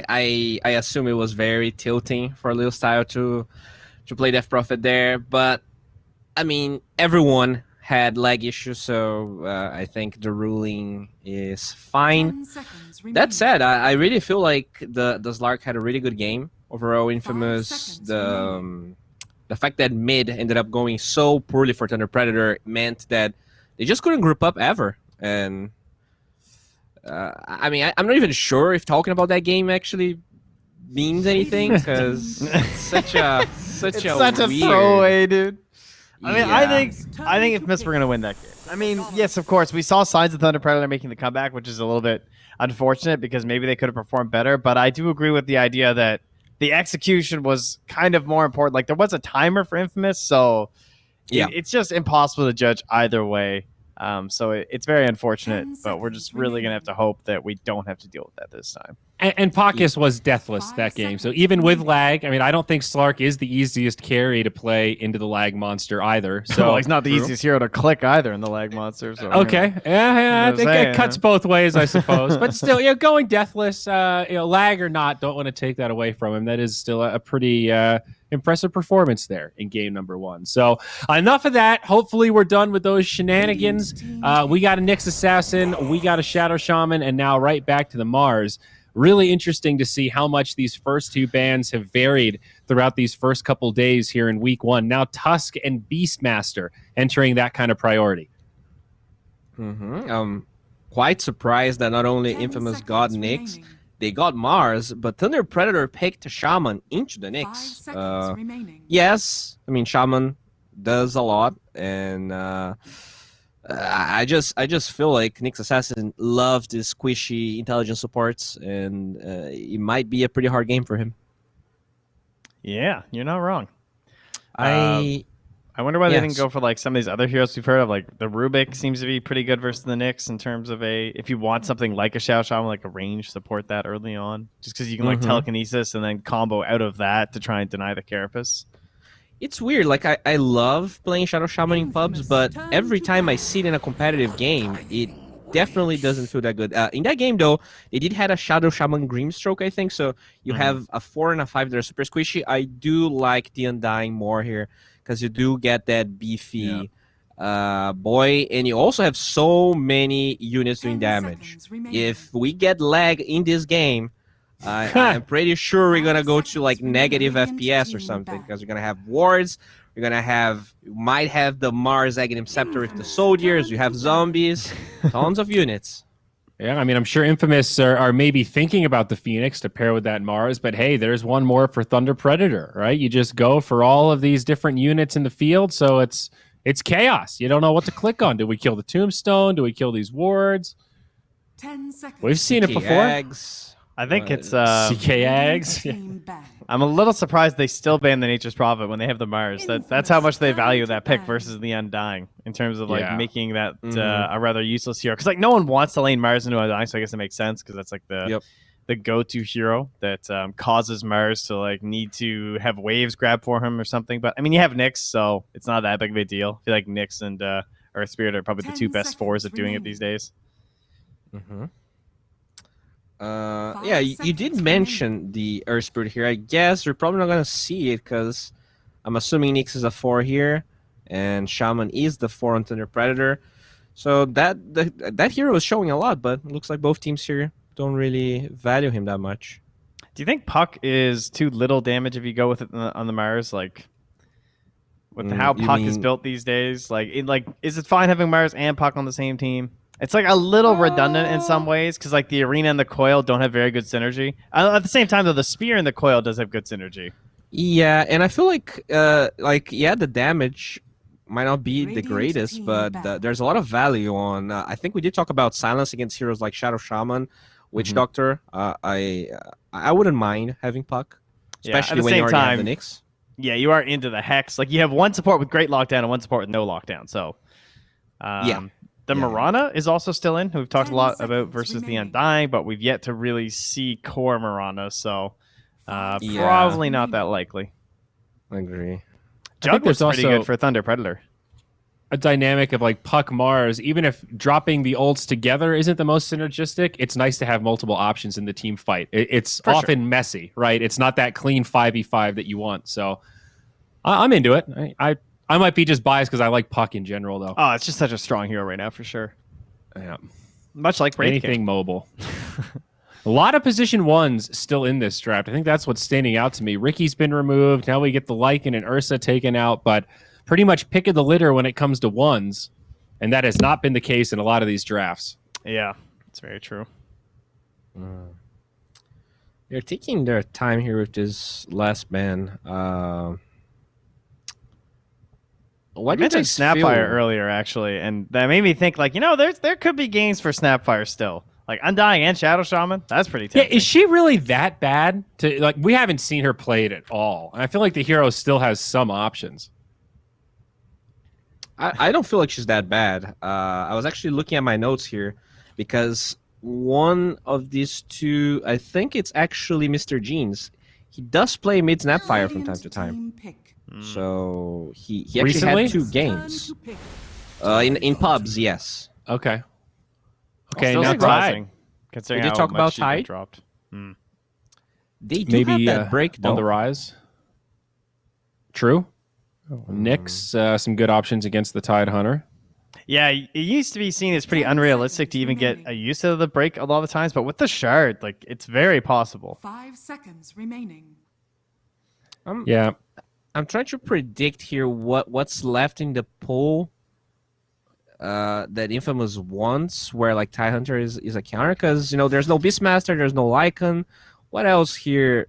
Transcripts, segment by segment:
I assume it was very tilting for Lil Style to play Death Prophet there, but I mean everyone had lag issues, so I think the ruling is fine. That said, I really feel like the Slark had a really good game overall. Infamous the fact that mid ended up going so poorly for Thunder Predator meant that they just couldn't group up ever. And I mean, I'm not even sure if talking about that game actually means anything because it's such a It's such a weird throwaway, dude. I mean, Yeah. I think Infamous were gonna win that game. I mean, yes, of course, we saw signs of Thunder Predator making the comeback, which is a little bit unfortunate because maybe they could have performed better. But I do agree with the idea that the execution was kind of more important. Like there was a timer for Infamous, so Yeah. it's just impossible to judge either way. So it's very unfortunate, but we're just really gonna have to hope that we don't have to deal with that this time. And Pacus was deathless that game. So even with lag, I mean, I don't think Slark is the easiest carry to play into the lag monster either. So well, he's not the easiest hero to click either in the lag monster. So, okay, yeah, I think it cuts both ways, I suppose. But still, going deathless, lag or not, don't want to take that away from him. That is still a pretty impressive performance there in game number 1. So enough of that. Hopefully, we're done with those shenanigans. We got a Nyx Assassin, we got a Shadow Shaman, and now right back to the Mars. Really interesting to see how much these first two bands have varied throughout these first couple days here in week 1. Now Tusk and Beastmaster entering that kind of priority. Quite surprised that not only Infamous got Nyx, they got Mars, but Thunder Predator picked Shaman into the Nyx. Yes, I mean Shaman does a lot, and I just feel like Nyx Assassin loves these squishy intelligence supports, and it might be a pretty hard game for him. Yeah, you're not wrong. I wonder why they didn't go for like some of these other heroes we've heard of. Like the Rubik seems to be pretty good versus the Nyx in terms of if you want something like a Shadow Shaman, like a range support that early on, just because you can like telekinesis and then combo out of that to try and deny the Carapace. It's weird. Like I love playing Shadow Shaman in pubs, but every time I see it in a competitive game, it definitely doesn't feel that good. In that game, though, they did had a Shadow Shaman Grimstroke, I think. So you have a 4 and a 5 that are super squishy. I do like the Undying more here because you do get that beefy boy, and you also have so many units doing damage. If we get lag in this game, I'm pretty sure we're gonna go to like negative FPS or something because we're gonna have wards. We're gonna might have the Mars Aghanim Scepter with the soldiers. You have zombies, tons of units. Yeah, I mean, I'm sure Infamous are maybe thinking about the Phoenix to pair with that Mars, but hey, there's one more for Thunder Predator, right? You just go for all of these different units in the field, so it's chaos. You don't know what to click on. Do we kill the Tombstone? Do we kill these wards? 10 seconds. We've seen it before. I think it's CK Eggs. I'm a little surprised they still ban the Nature's Prophet when they have the Mars. That's how much they value that pick versus the Undying in terms of like making that a rather useless hero. Because like no one wants to lane Mars into Undying, so I guess it makes sense because that's like the go-to hero that causes Mars to like need to have waves grab for him or something. But I mean, you have Nyx, so it's not that big of a deal. I feel like Nyx and Earth Spirit are probably the two best fours at doing it these days. You did mention the Earth Spirit here. I guess we're probably not gonna see it because I'm assuming Nyx is a 4 here, and Shaman is the 4 on Thunder Predator. So that hero is showing a lot, but it looks like both teams here don't really value him that much. Do you think Puck is too little damage if you go with it on the Mars? Like, with how Puck is built these days, is it fine having Mars and Puck on the same team? It's like a little redundant in some ways because like the arena and the coil don't have very good synergy. At the same time, though, the spear and the coil does have good synergy. Yeah, and I feel like the damage might not be the greatest, but there's a lot of value on. I think we did talk about silence against heroes like Shadow Shaman, Witch Doctor. I wouldn't mind having Puck, especially when you already have the Nyx. Yeah, you are into the Hex. Like you have one support with great lockdown and one support with no lockdown. So the Mirana is also still in, who we've talked a lot about versus the Undying, but we've yet to really see core Mirana, so probably not that likely. I agree. Jug was pretty good for Thunder Predator. a dynamic of like Puck Mars, even if dropping the ults together isn't the most synergistic, it's nice to have multiple options in the team fight. It's For often messy, right? It's not that clean 5v5 that you want. So I'm into it. I might be just biased because I like Puck in general, though. Oh, it's just such a strong hero right now, for sure. Yeah. Much like Wraith Anything King. mobile. A lot of position ones still in this draft. I think that's what's standing out to me. Ricky's been removed. Now we get the Lycan and Ursa taken out, but pretty much pick of the litter when it comes to ones. And that has not been the case in a lot of these drafts. Yeah, it's very true. They're taking their time here with this last ban. What I mentioned Snapfire earlier, actually, and that made me think, like, there could be games for Snapfire still. Like Undying and Shadow Shaman, that's pretty tempting. Yeah, is she really that bad? We haven't seen her played at all. And I feel like the hero still has some options. I don't feel like she's that bad. I was actually looking at my notes here because one of these two, I think it's actually Mr. Jeans. He does play mid Snapfire from time to time. So he actually Recently? had 2 games. In pubs, yes. Okay. Okay, Still now surprising, considering Did you how talk much about she got Tide? dropped. They do maybe have that break, though. on the rise. True. Nyx, some good options against the Tide Hunter. Yeah, it used to be seen as pretty unrealistic to even get a use of the break a lot of the times, but with the shard, like, it's very possible. 5 seconds remaining. Yeah. I'm trying to predict here what's left in the pool that Infamous wants, where like Tie Hunter is a counter, because there's no Beastmaster, there's no Lycan. What else here,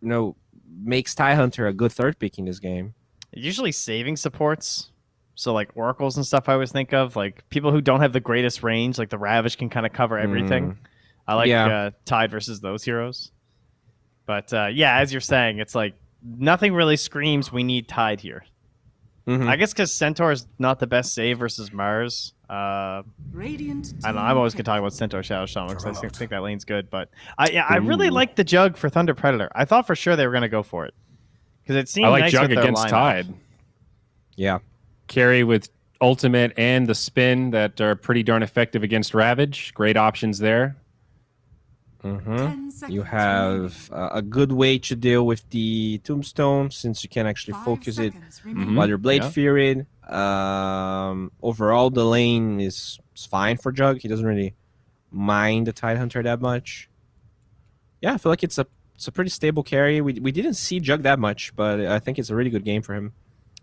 makes Tie Hunter a good third pick in this game? Usually saving supports, so like oracles and stuff. I always think of like people who don't have the greatest range, like the Ravage can kind of cover everything. I like Tide versus those heroes, but yeah, as you're saying, it's like nothing really screams we need Tide here. I guess because Centaur is not the best save versus Mars. Radiant I don't know. I'm always gonna talk about Centaur Shadow Shaman because I think that lane's good. But I really like the Jug for Thunder Predator. I thought for sure they were gonna go for it because it seemed I like nice Jug with their against lineup. Tide. Yeah. Carry with ultimate and the spin that are pretty darn effective against Ravage. Great options there. 10 seconds You have a good way to deal with the Tombstone, since you can actually 5 focus it seconds remaining. while you're Blade Yeah. Fury. Overall, the lane is fine for Jug. He doesn't really mind the Tide Hunter that much. Yeah, I feel like it's a pretty stable carry. We didn't see Jug that much, but I think it's a really good game for him.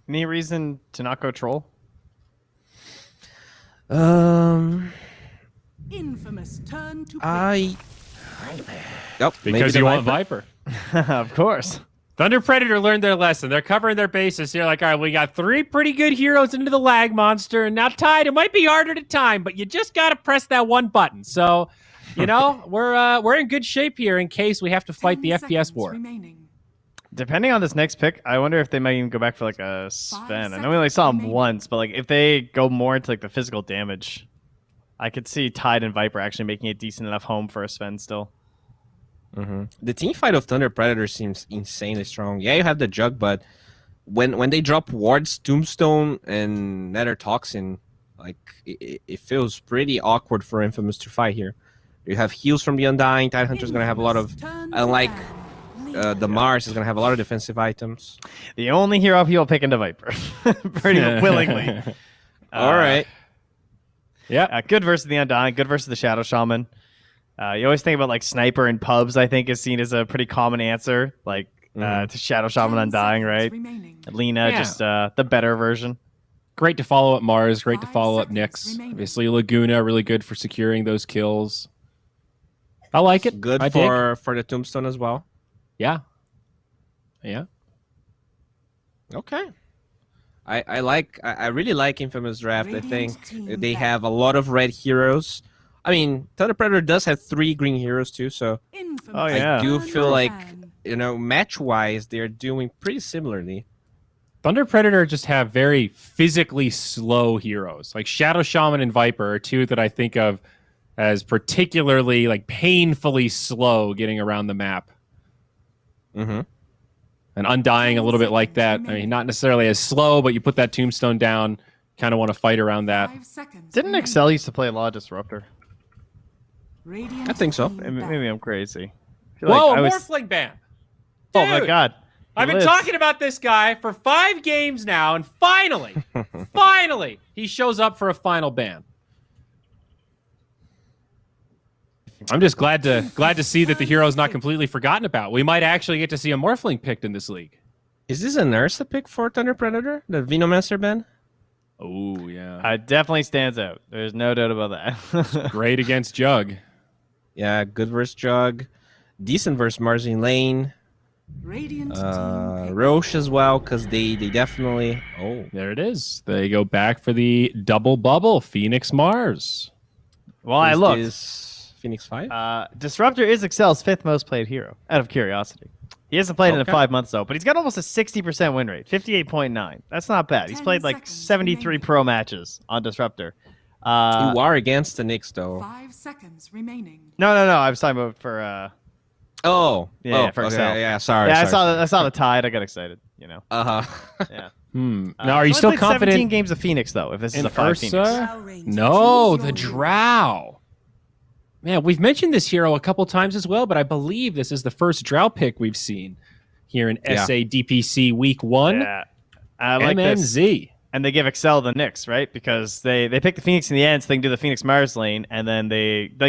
Any reason to not go Troll? Infamous turn to Nope, maybe Because the you want Viper. Viper. Of course. Thunder Predator learned their lesson. They're covering their bases. They're like, all right, we got 3 pretty good heroes into the lag monster, and now Tide, it might be harder to time, but you just got to press that one button. So, we're in good shape here in case we have to fight the 10 FPS seconds war. remaining. Depending on this next pick, I wonder if they might even go back for like a Sven. I know we only seconds saw him remaining. once, but like if they go more into like the physical damage, I could see Tide and Viper actually making a decent enough home for a Sven still. The team fight of Thunder Predator seems insanely strong. Yeah, you have the Jug, but when they drop Ward's Tombstone and Nether Toxin, like it feels pretty awkward for Infamous to fight here. You have heals from the Undying. Tide Hunter's gonna have a lot of, unlike the Mars, is gonna have a lot of defensive items. The only hero people pick into Viper, pretty willingly. All right. Yeah. Good versus the Undying, good versus the Shadow Shaman. You always think about like Sniper in pubs, I think, is seen as a pretty common answer, like to Shadow Shaman 10 Undying, seconds right? remaining. Lena, Yeah. just the better version. Great to follow up Mars. Great to 5 follow up seconds Nyx. remaining. Obviously, Laguna, really good for securing those kills. I like it. Good I dig. for the Tombstone as well. Yeah. Yeah. Okay. I really like Infamous Draft. I think Radiant team they back. have a lot of red heroes. I mean, Thunder Predator does have 3 green heroes too, so Infamous Oh, yeah. I do turn feel to like, ban. match-wise, they're doing pretty similarly. Thunder Predator just have very physically slow heroes. Like Shadow Shaman and Viper are 2 that I think of as particularly like painfully slow getting around the map. Mm-hmm. And Undying a little bit like that. I mean, not necessarily as slow, but you put that Tombstone down, kind of want to fight around that. 5 seconds. Didn't remaining. Excel used to play a lot of Disruptor? Radiant I think so. team back. Maybe I'm crazy. I feel Whoa, like I a was- Morphling ban. Oh my Dude, god. He I've been lives. talking about this guy for 5 games now, and finally, finally, he shows up for a final ban. I'm just glad to see that the hero's not completely forgotten about. We might actually get to see a Morphling picked in this league. Is this an Ursa pick for Thunder Predator? The Venomancer ban? Oh, yeah. It definitely stands out. There's no doubt about that. Great against Jug. Yeah, good versus Jug. Decent versus Marzine Lane. Radiant team pick. Roche as well, because they definitely... Oh. There it is. They go back for the double bubble, Phoenix Mars. Well, I looked. Is Phoenix 5? Disruptor is Excel's 5th most played hero, out of curiosity. He hasn't played in Okay. 5 months, though, but he's got almost a 60% win rate, 58.9. That's not bad. He's 10 played like seconds 73 remaining. pro matches on Disruptor. You are against the Knicks, though. 5 seconds remaining. No. I was talking about for... Oh. Yeah, oh, for okay, Excel. yeah, sorry. yeah, sorry, I saw the Tide. I got excited, you know. Uh-huh. Yeah. Now, are you He's still only played 17 confident games of Phoenix, though, if this is in a 5 Phoenix. Ursa? No, the Drow. Man, we've mentioned this hero a couple times as well, but I believe this is the first Drow pick we've seen here in Yeah. SA DPC Week 1. Yeah. I like this. MNZ. And they give Excel the Knicks, right? Because they pick the Phoenix in the end, so they can do the Phoenix Mars lane, and then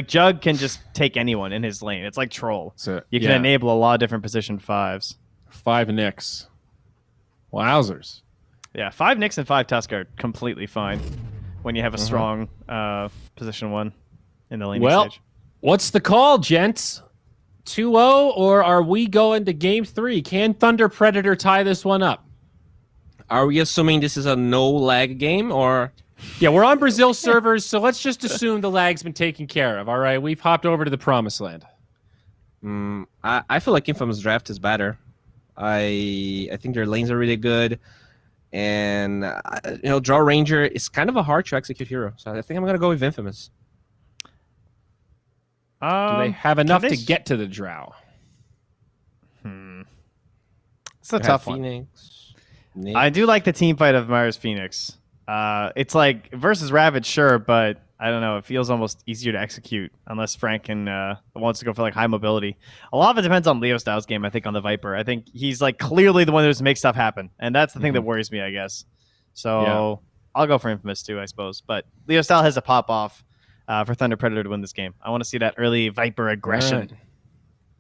Jug can just take anyone in his lane. It's like Troll. So, You can yeah, enable a lot of different position 5s. 5 Knicks. Wowzers. Yeah, 5 Knicks and 5 Tusk are completely fine when you have a strong position 1 in the laning Well, stage. what's the call, gents? 2-0, or are we going to game 3? Can Thunder Predator tie this one up? Are we assuming this is a no-lag game, or... Yeah, we're on Brazil servers, so let's just assume the lag's been taken care of, all right? We've hopped over to the promised land. I feel like Infamous Draft is better. I think their lanes are really good. And, Draw Ranger is kind of a hard to execute hero. So I think I'm going to go with Infamous. Do they have enough they to get to the Drow? It's a tough one. Phoenix. I do like the team fight of Mars Phoenix. It's like versus Ravage, sure, but I don't know. It feels almost easier to execute unless Frank wants to go for like high mobility. A lot of it depends on Leo Styles' game. I think on the Viper, I think he's like clearly the one who's make stuff happen, and that's the thing that worries me, I guess. So I'll go for Infamous too, I suppose. But Leo Style has a pop off for Thunder Predator to win this game. I want to see that early Viper aggression. All right.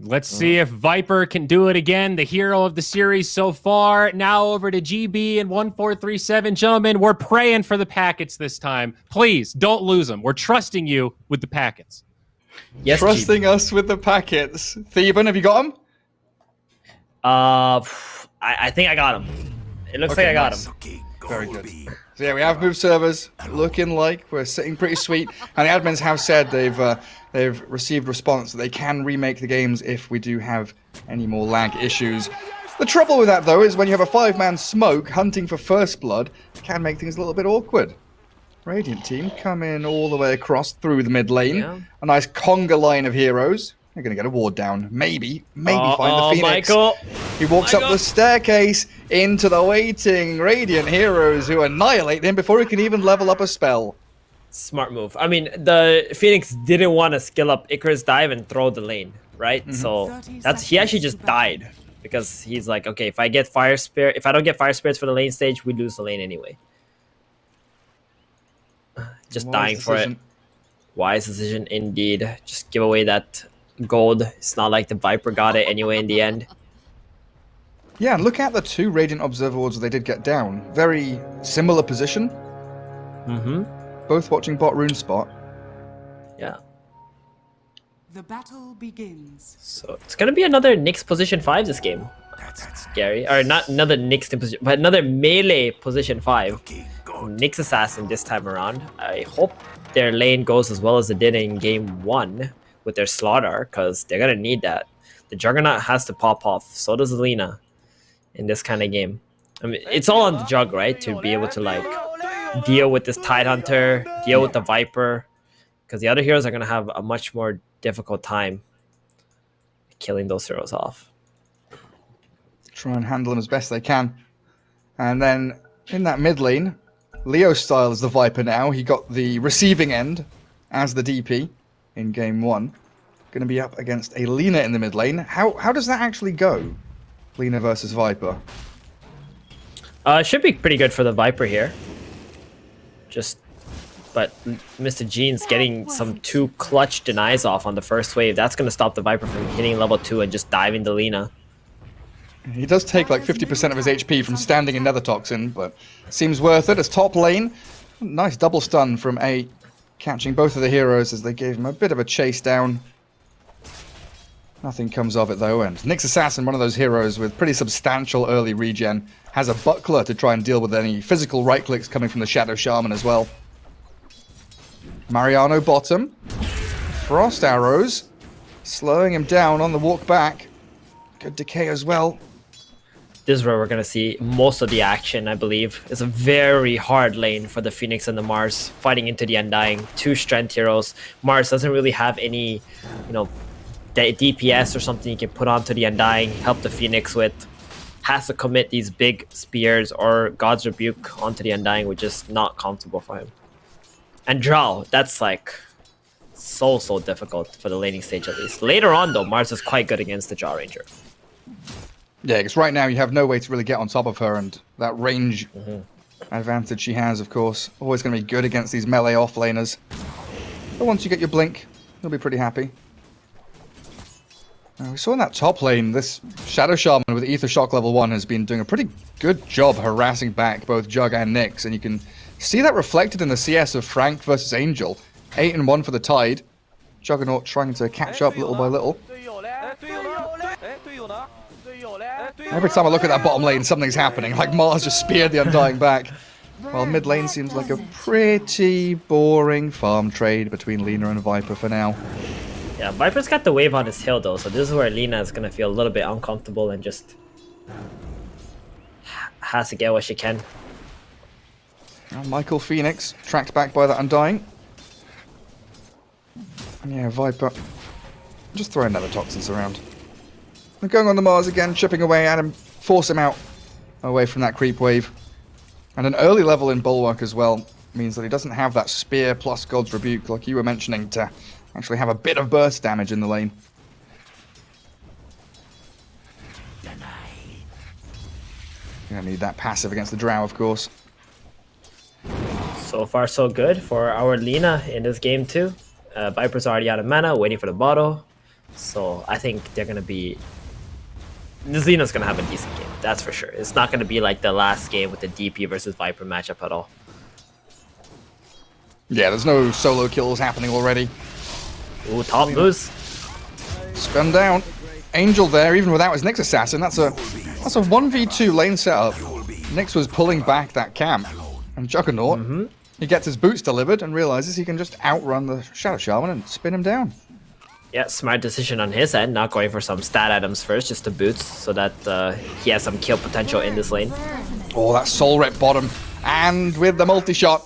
Let's see if Viper can do it again. The hero of the series so far. Now over to GB and 1437. Gentlemen, we're praying for the packets this time. Please, don't lose them. We're trusting you with the packets. Yes, Trusting us with the packets. Theban, have you got them? I think I got him. It looks like I got him. Very good. So yeah, we have moved servers, looking like we're sitting pretty sweet. And the admins have said they've received response that they can remake the games if we do have any more lag issues. The trouble with that though is when you have a 5-man smoke hunting for first blood, it can make things a little bit awkward. Radiant team come in all the way across through the mid lane. Yeah. A nice conga line of heroes. They're going to get a ward down. Maybe find the Phoenix. Michael. He walks up Michael. the staircase into the waiting Radiant heroes who annihilate him before he can even level up a spell. Smart move. I mean, the Phoenix didn't want to skill up Icarus dive and throw the lane, right? So 30 he actually seconds just to died because he's like, okay, if I don't get fire spirits for the lane stage, we lose the lane anyway. Just Wise dying for it. decision. Wise decision indeed. Just give away that gold. It's not like the Viper got it anyway in the end. Yeah, and look at the 2 Radiant Observer wards they did get down. Very similar position. Mm-hmm. Both watching bot rune spot. Yeah. The battle begins. So it's gonna be another Nyx position 5 this game. That's scary. Or not another Nyx in position, but another melee position 5. Nyx assassin this time around. I hope their lane goes as well as it did in game 1 with their slaughter, because they're gonna need that. The Juggernaut has to pop off. So does Lena in this kind of game. I mean, it's all on the Jug, right? To be able to like deal with this Tidehunter, deal with the Viper, because the other heroes are gonna have a much more difficult time killing those heroes off. Try and handle them as best they can. And then in that mid lane, Leo Style is the Viper now. He got the receiving end as the DP in game 1. Going to be up against a Lina in the mid lane. How does that actually go? Lina versus Viper. It should be pretty good for the Viper here. But Mr. Jean's getting some 2 clutch denies off on the first wave. That's going to stop the Viper from hitting level 2 and just diving the Lina. He does take like 50% of his HP from standing in Nether Toxin, but seems worth it as top lane. Nice double stun from A, catching both of the heroes as they gave him a bit of a chase down. Nothing comes of it though, and Nyx Assassin, one of those heroes with pretty substantial early regen, has a buckler to try and deal with any physical right clicks coming from the Shadow Shaman as well. Mariano bottom. Frost arrows, slowing him down on the walk back. Good decay as well. This is where we're going to see most of the action, I believe. It's a very hard lane for the Phoenix and the Mars, fighting into the Undying. 2 strength heroes. Mars doesn't really have any, DPS or something you can put onto the Undying, help the Phoenix with. Has to commit these big spears or God's Rebuke onto the Undying, which is not comfortable for him. And Drow, that's like so difficult for the laning stage at least. Later on though, Mars is quite good against the Jaw Ranger. Yeah, because right now you have no way to really get on top of her, and that range advantage she has, of course, always going to be good against these melee offlaners. But once you get your blink, you'll be pretty happy. We saw in that top lane, this Shadow Shaman with Ether Shock level 1 has been doing a pretty good job harassing back both Jug and Nyx, and you can see that reflected in the CS of Frank versus Angel. 8-1 for the Tide. Juggernaut trying to catch up little by little. Every time I look at that bottom lane, something's happening. Like Mars just speared the Undying back. While mid lane seems like a pretty boring farm trade between Lina and Viper for now. Yeah, Viper's got the wave on his hill though, so this is where Lina is going to feel a little bit uncomfortable and just has to get what she can. Now Michael Phoenix tracked back by that Undying. Yeah, Viper just throwing Nether Toxins around. They're going on the Mars again, chipping away at him, force him out away from that creep wave. And an early level in Bulwark as well means that he doesn't have that spear plus God's Rebuke like you were mentioning to actually have a bit of burst damage in the lane. Gonna need that passive against the Drow, of course. So far so good for our Lina in this game too. Viper's already out of mana, waiting for the bottle. So I think they're going to be... This Lina's going to have a decent game, that's for sure. It's not going to be like the last game with the DP versus Viper matchup at all. Yeah, there's no solo kills happening already. Ooh, top moves. Spun down. Angel there, even without his Nyx Assassin. That's a 1v2 lane setup. Nyx was pulling back that camp. And Juggernaut, he gets his boots delivered and realizes he can just outrun the Shadow Shaman and spin him down. Yeah, smart decision on his end, not going for some stat items first, just the boots, so that he has some kill potential in this lane. Oh, that Soul Rip bottom. And with the multi-shot,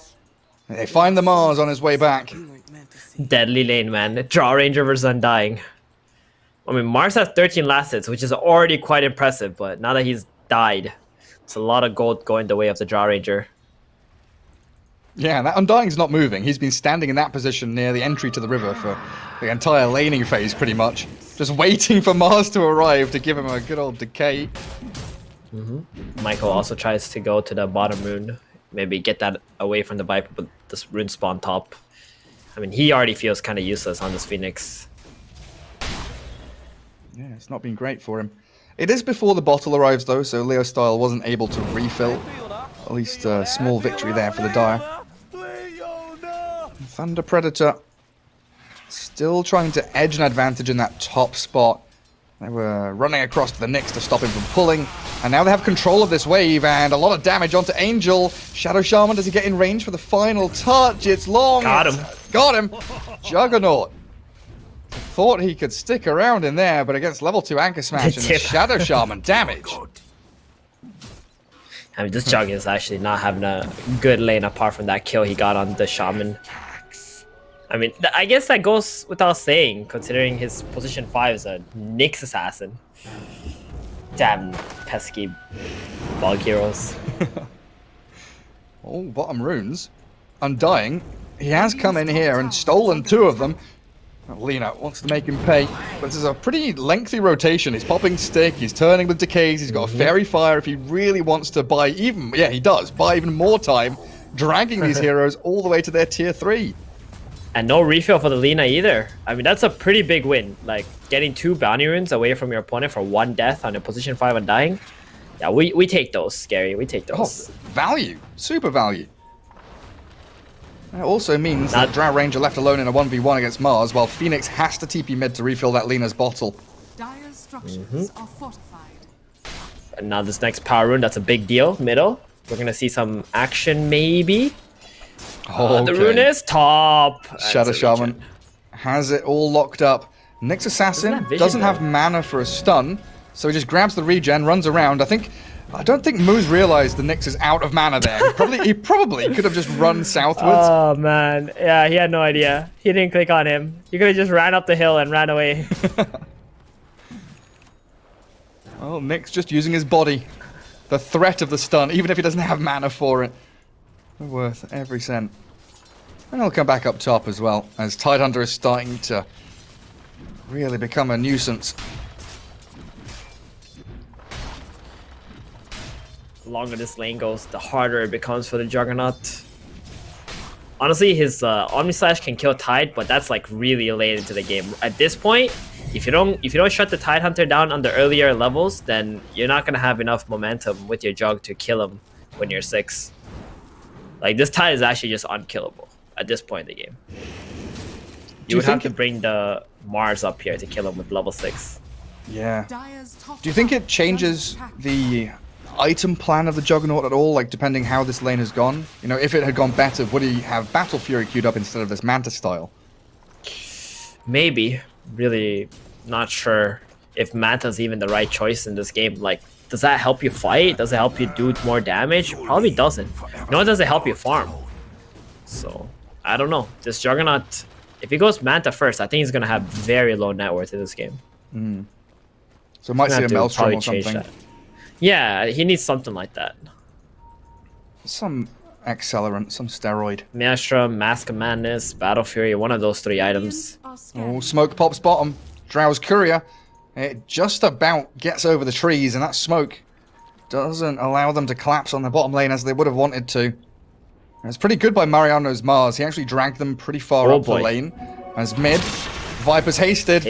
they find the Mars on his way back. Deadly lane, man. Draw Ranger versus Undying. I mean, Mars has 13 last hits, which is already quite impressive, but now that he's died, it's a lot of gold going the way of the Draw Ranger. Yeah, that Undying's not moving. He's been standing in that position near the entry to the river for the entire laning phase, pretty much. Just waiting for Mars to arrive to give him a good old decay. Michael also tries to go to the bottom rune. Maybe get that away from the Viper, but this rune spawn top. I mean, he already feels kind of useless on this Phoenix. Yeah, it's not been great for him. It is before the bottle arrives, though, so Leo Style wasn't able to refill. At least a small victory there for the Dire. Thunder Predator still trying to edge an advantage in that top spot. They were running across to the Nyx to stop him from pulling, and now they have control of this wave and a lot of damage onto Angel. Shadow Shaman, does he get in range for the final touch? It's long. Got him. Got him. Juggernaut thought he could stick around in there, but against level 2 Anchor Smash and Shadow Shaman damage. I mean, this Jug is actually not having a good lane apart from that kill he got on the Shaman. I mean, I guess that goes without saying, considering his position 5 is a Nyx Assassin. Damn pesky bug heroes. Oh, bottom runes. Undying. He has come in here and stolen 2 of them. Lina wants to make him pay, but this is a pretty lengthy rotation. He's popping stick, he's turning the decays, he's got a fairy fire if he really wants to buy even, yeah, he does, buy even more time, dragging these heroes all the way to their tier 3. And no refill for the Lina either. I mean, that's a pretty big win. Like, getting 2 bounty runes away from your opponent for 1 death on a position 5 Undying. Yeah, we take those, Gary. We take those. Oh, value. Super value. That also means that Drow Ranger left alone in a 1v1 against Mars, while Phoenix has to TP mid to refill that Lina's bottle. Dire's structures are fortified. And now this next power rune, that's a big deal. Middle. We're going to see some action, maybe. The rune is top. Shadow Shaman has it all locked up. Nyx Assassin doesn't have mana for a stun, so he just grabs the regen, runs around. I don't think Moose realized the Nyx is out of mana there. He probably could have just run southwards. Oh, man. Yeah, he had no idea. He didn't click on him. He could have just ran up the hill and ran away. Oh, Nyx just using his body. The threat of the stun, even if he doesn't have mana for it. Worth every cent. And he'll come back up top as well, as Tidehunter is starting to really become a nuisance. The longer this lane goes, the harder it becomes for the Juggernaut. Honestly, his Omni Slash can kill Tide, but that's like really late into the game. At this point, if you don't shut the Tidehunter down on the earlier levels, then you're not gonna have enough momentum with your Jug to kill him when you're 6. Like, this Tide is actually just unkillable at this point in the game. You would have to bring the Mars up here to kill him with level 6. Yeah. Do you think it changes the item plan of the Juggernaut at all, like depending how this lane has gone? You know, if it had gone better, would he have Battle Fury queued up instead of this Manta style? Maybe. Really not sure if Manta's even the right choice in this game. Like, does that help you fight? Does it help you do more damage? Probably doesn't. Nor does it help you farm. So, I don't know. This Juggernaut, if he goes Manta first, I think he's going to have very low net worth in this game. So might see a Maelstrom or something. Yeah, he needs something like that. Some accelerant, some steroid. Maelstrom, Mask of Madness, Battle Fury, one of those 3 items. Oh, smoke pops bottom. Drow's Courier. It just about gets over the trees, and that smoke doesn't allow them to collapse on the bottom lane as they would have wanted to. It's pretty good by Mariano's Mars. He actually dragged them pretty far up the lane. As mid, Viper's hasted.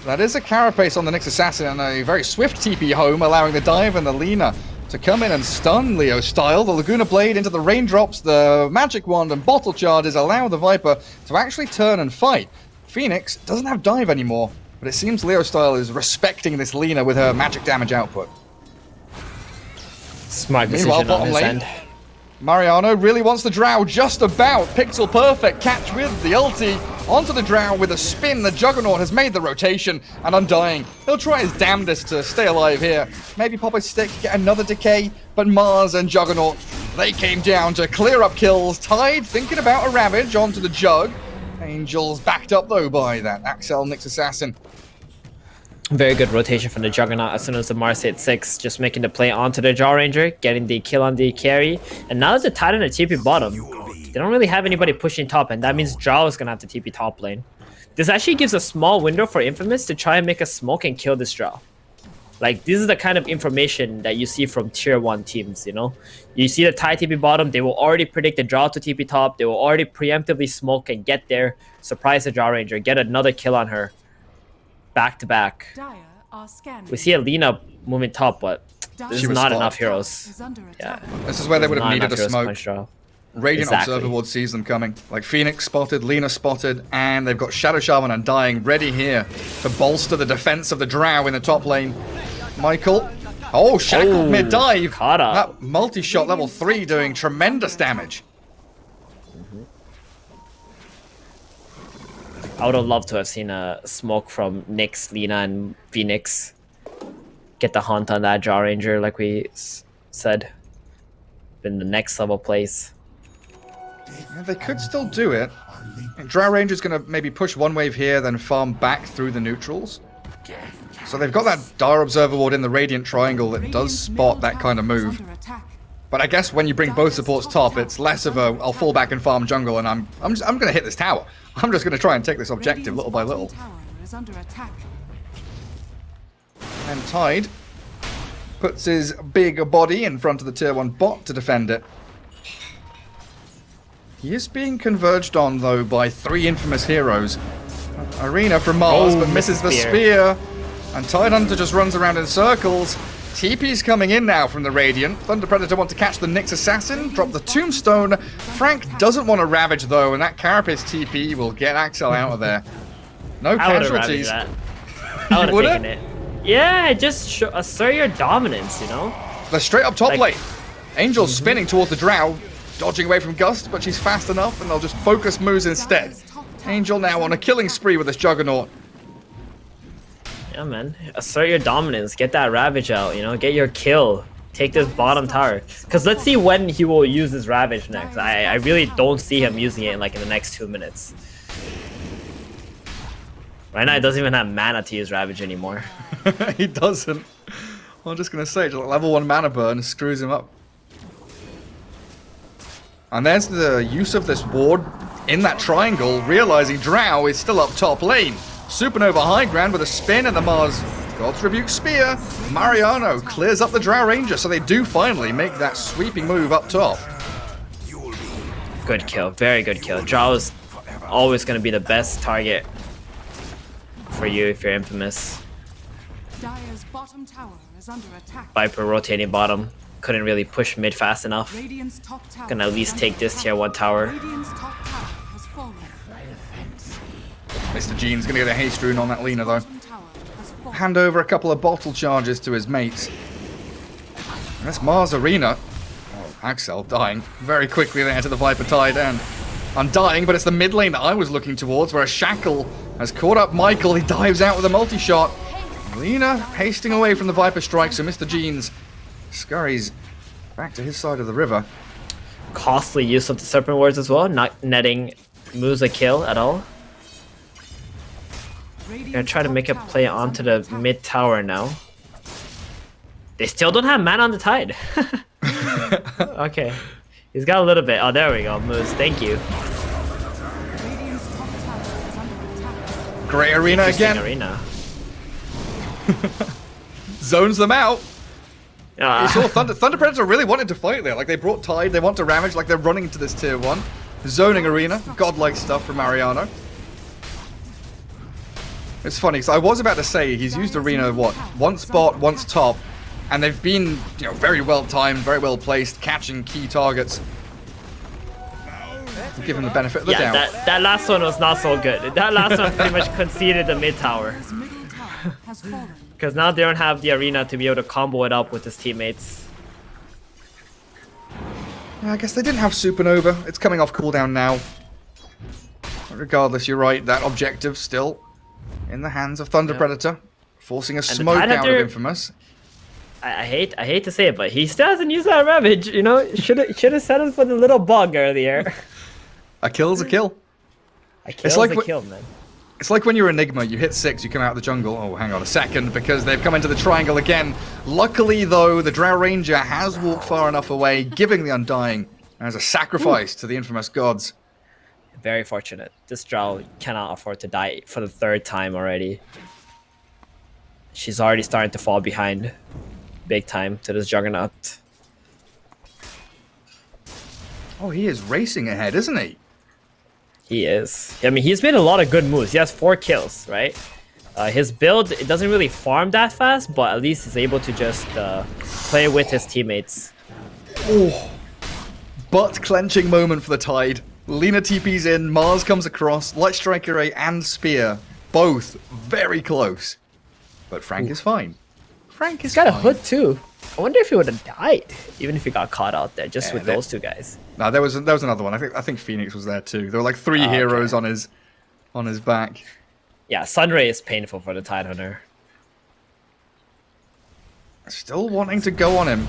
That is a carapace on the Nyx Assassin and a very swift TP home, allowing the dive and the Lina to come in and stun Leo style. The Laguna Blade into the raindrops, the Magic Wand and Bottle Charges allow the Viper to actually turn and fight. Phoenix doesn't have dive anymore, but it seems Leo style is respecting this Lina with her magic damage output. Smart decision on his end. Mariano really wants the Drow just about. Pixel perfect catch with the ulti onto the Drow with a spin. The Juggernaut has made the rotation and Undying. He'll try his damnedest to stay alive here. Maybe pop a stick, get another decay, but Mars and Juggernaut, they came down to clear up kills. Tide thinking about a Ravage onto the Jug. Angels backed up though by that Axel Nyx Assassin. Very good rotation from the Juggernaut as soon as the Mars hit 6, just making the play onto the Jaw Ranger, getting the kill on the carry. And now that the Titan and TP bottom, they don't really have anybody pushing top, and that means Jaw is going to have to TP top lane. This actually gives a small window for Infamous to try and make a smoke and kill this Jaw. Like, this is the kind of information that you see from tier 1 teams, you know? You see the Tide TP bottom, they will already predict the Jaw to TP top, they will already preemptively smoke and get there, surprise the Jaw Ranger, get another kill on her. Back to back. We see a Lina moving top, but there's not enough heroes. Yeah. This is where they would have needed a smoke. Radiant Observer Ward sees them coming. Like Phoenix spotted, Lina spotted, and they've got Shadow Shaman and Undying ready here to bolster the defense of the Drow in the top lane. Michael. Oh, shackled mid-dive. That multi-shot level 3 doing tremendous damage. I would have loved to have seen a smoke from Nyx, Lina, and Phoenix. Get the hunt on that Jaw Ranger, like we said. Been the next level plays. Yeah, they could still do it. Drow Ranger's going to maybe push one wave here, then farm back through the neutrals. So they've got that Dire Observer Ward in the Radiant Triangle that does spot that kind of move. But I guess when you bring both supports top, it's less of a I'll fall back and farm jungle, and I'm gonna hit this tower. I'm just gonna try and take this objective little by little. Tower is under attack. And Tide puts his big body in front of the tier 1 bot to defend it. He is being converged on, though, by 3 infamous heroes. Arena from Mars, but misses the spear. And Tidehunter just runs around in circles. TP's coming in now from the Radiant. Thunder Predator want to catch the Nyx Assassin, drop the Tombstone. Frank doesn't want to Ravage, though, and that Carapace TP will get Axel out of there. No casualties. I would have taken it. Yeah, just assert your dominance, you know? They're straight up top lane. Angel's spinning towards the Drow, dodging away from Gust, but she's fast enough, and they'll just focus moves instead. Angel now on a killing spree with this Juggernaut. Yeah, man. Assert your dominance. Get that Ravage out, you know? Get your kill. Take this bottom tower. Because let's see when he will use his Ravage next. I really don't see him using it in the next 2 minutes. Right now, he doesn't even have mana to use Ravage anymore. He doesn't. I'm just going to say, just level 1 mana burn screws him up. And there's the use of this ward in that triangle, realizing Drow is still up top lane. Supernova high ground with a spin and the Mars God's Rebuke Spear. Mariano clears up the Drow Ranger, so they do finally make that sweeping move up top. Good kill, very good kill. Drow is always going to be the best target for you if you're infamous. Dire's bottom tower is under attack. Viper rotating bottom. Couldn't really push mid fast enough. Radiant's top tower Gonna at least is take under this attack. tier 1 tower. Radiant's top tower has fallen. Mr. Gene's going to get a haste rune on that Lina, though. Bottom tower has fallen. Hand over a couple of bottle charges to his mates. And that's Mars Arena. Oh, Axel dying very quickly there to the Viper Tide, and I'm dying, but it's the mid lane that I was looking towards, where a Shackle has caught up Michael. He dives out with a multi-shot. Lina hasting away from the Viper strike, so Mr. Genes scurries back to his side of the river. Costly use of the Serpent Wards as well, not netting moves a kill at all. Gonna try to make a play onto the mid tower now. They still don't have mana on the Tide. Okay. He's got a little bit. Oh, there we go. Moves. Thank you. Radiant's top tower is under attack. Great Arena again. Arena. Zones them out. You saw Ah, Thunder Predator really wanted to fight there. Like, they brought Tide, they want to Ravage, like they're running to this tier 1. Zoning Arena. Godlike stuff from Mariano. It's funny, because I was about to say he's used Arena, what, once bot, once top, and they've been, you know, very well timed, very well placed, catching key targets. Give him the benefit of the yeah, doubt. that last one was not so good. That last one pretty much conceded the mid tower. His middle tower has fallen. Because now they don't have the Arena to be able to combo it up with his teammates. Yeah, I guess they didn't have Supernova. It's coming off cooldown now. But regardless, you're right, that objective still in the hands of Thunder Predator, forcing a smoke Tide out of Hunter- Infamous. I hate to say it, but he still hasn't used that Ravage. You know, should have settled for the little bug earlier. A kill's a kill. It's like a what- kill, man. It's like when you're Enigma, you hit 6, you come out of the jungle. Oh, hang on a second, because they've come into the triangle again. Luckily, though, the Drow Ranger has walked far enough away, giving the Undying as a sacrifice to the infamous gods. Very fortunate. This Drow cannot afford to die for the 3rd time already. She's already starting to fall behind big time to this Juggernaut. Oh, he is racing ahead, isn't he? He is. I mean, he's made a lot of good moves. He has 4 kills, right? His build, it doesn't really farm that fast, but at least he's able to just play with his teammates. Oh, butt-clenching moment for the Tide. Lina TP's in, Mars comes across, Light Strike Array and Spear, both very close. But Frank is fine. Frank is He's got a fine. hood too. I wonder if he would have died, even if he got caught out there, just Yeah, with those 2 guys. No, there was another one. I think Phoenix was there too. There were like 3 heroes on his back. Yeah, Sunray is painful for the Tidehunter. Still wanting to go on him.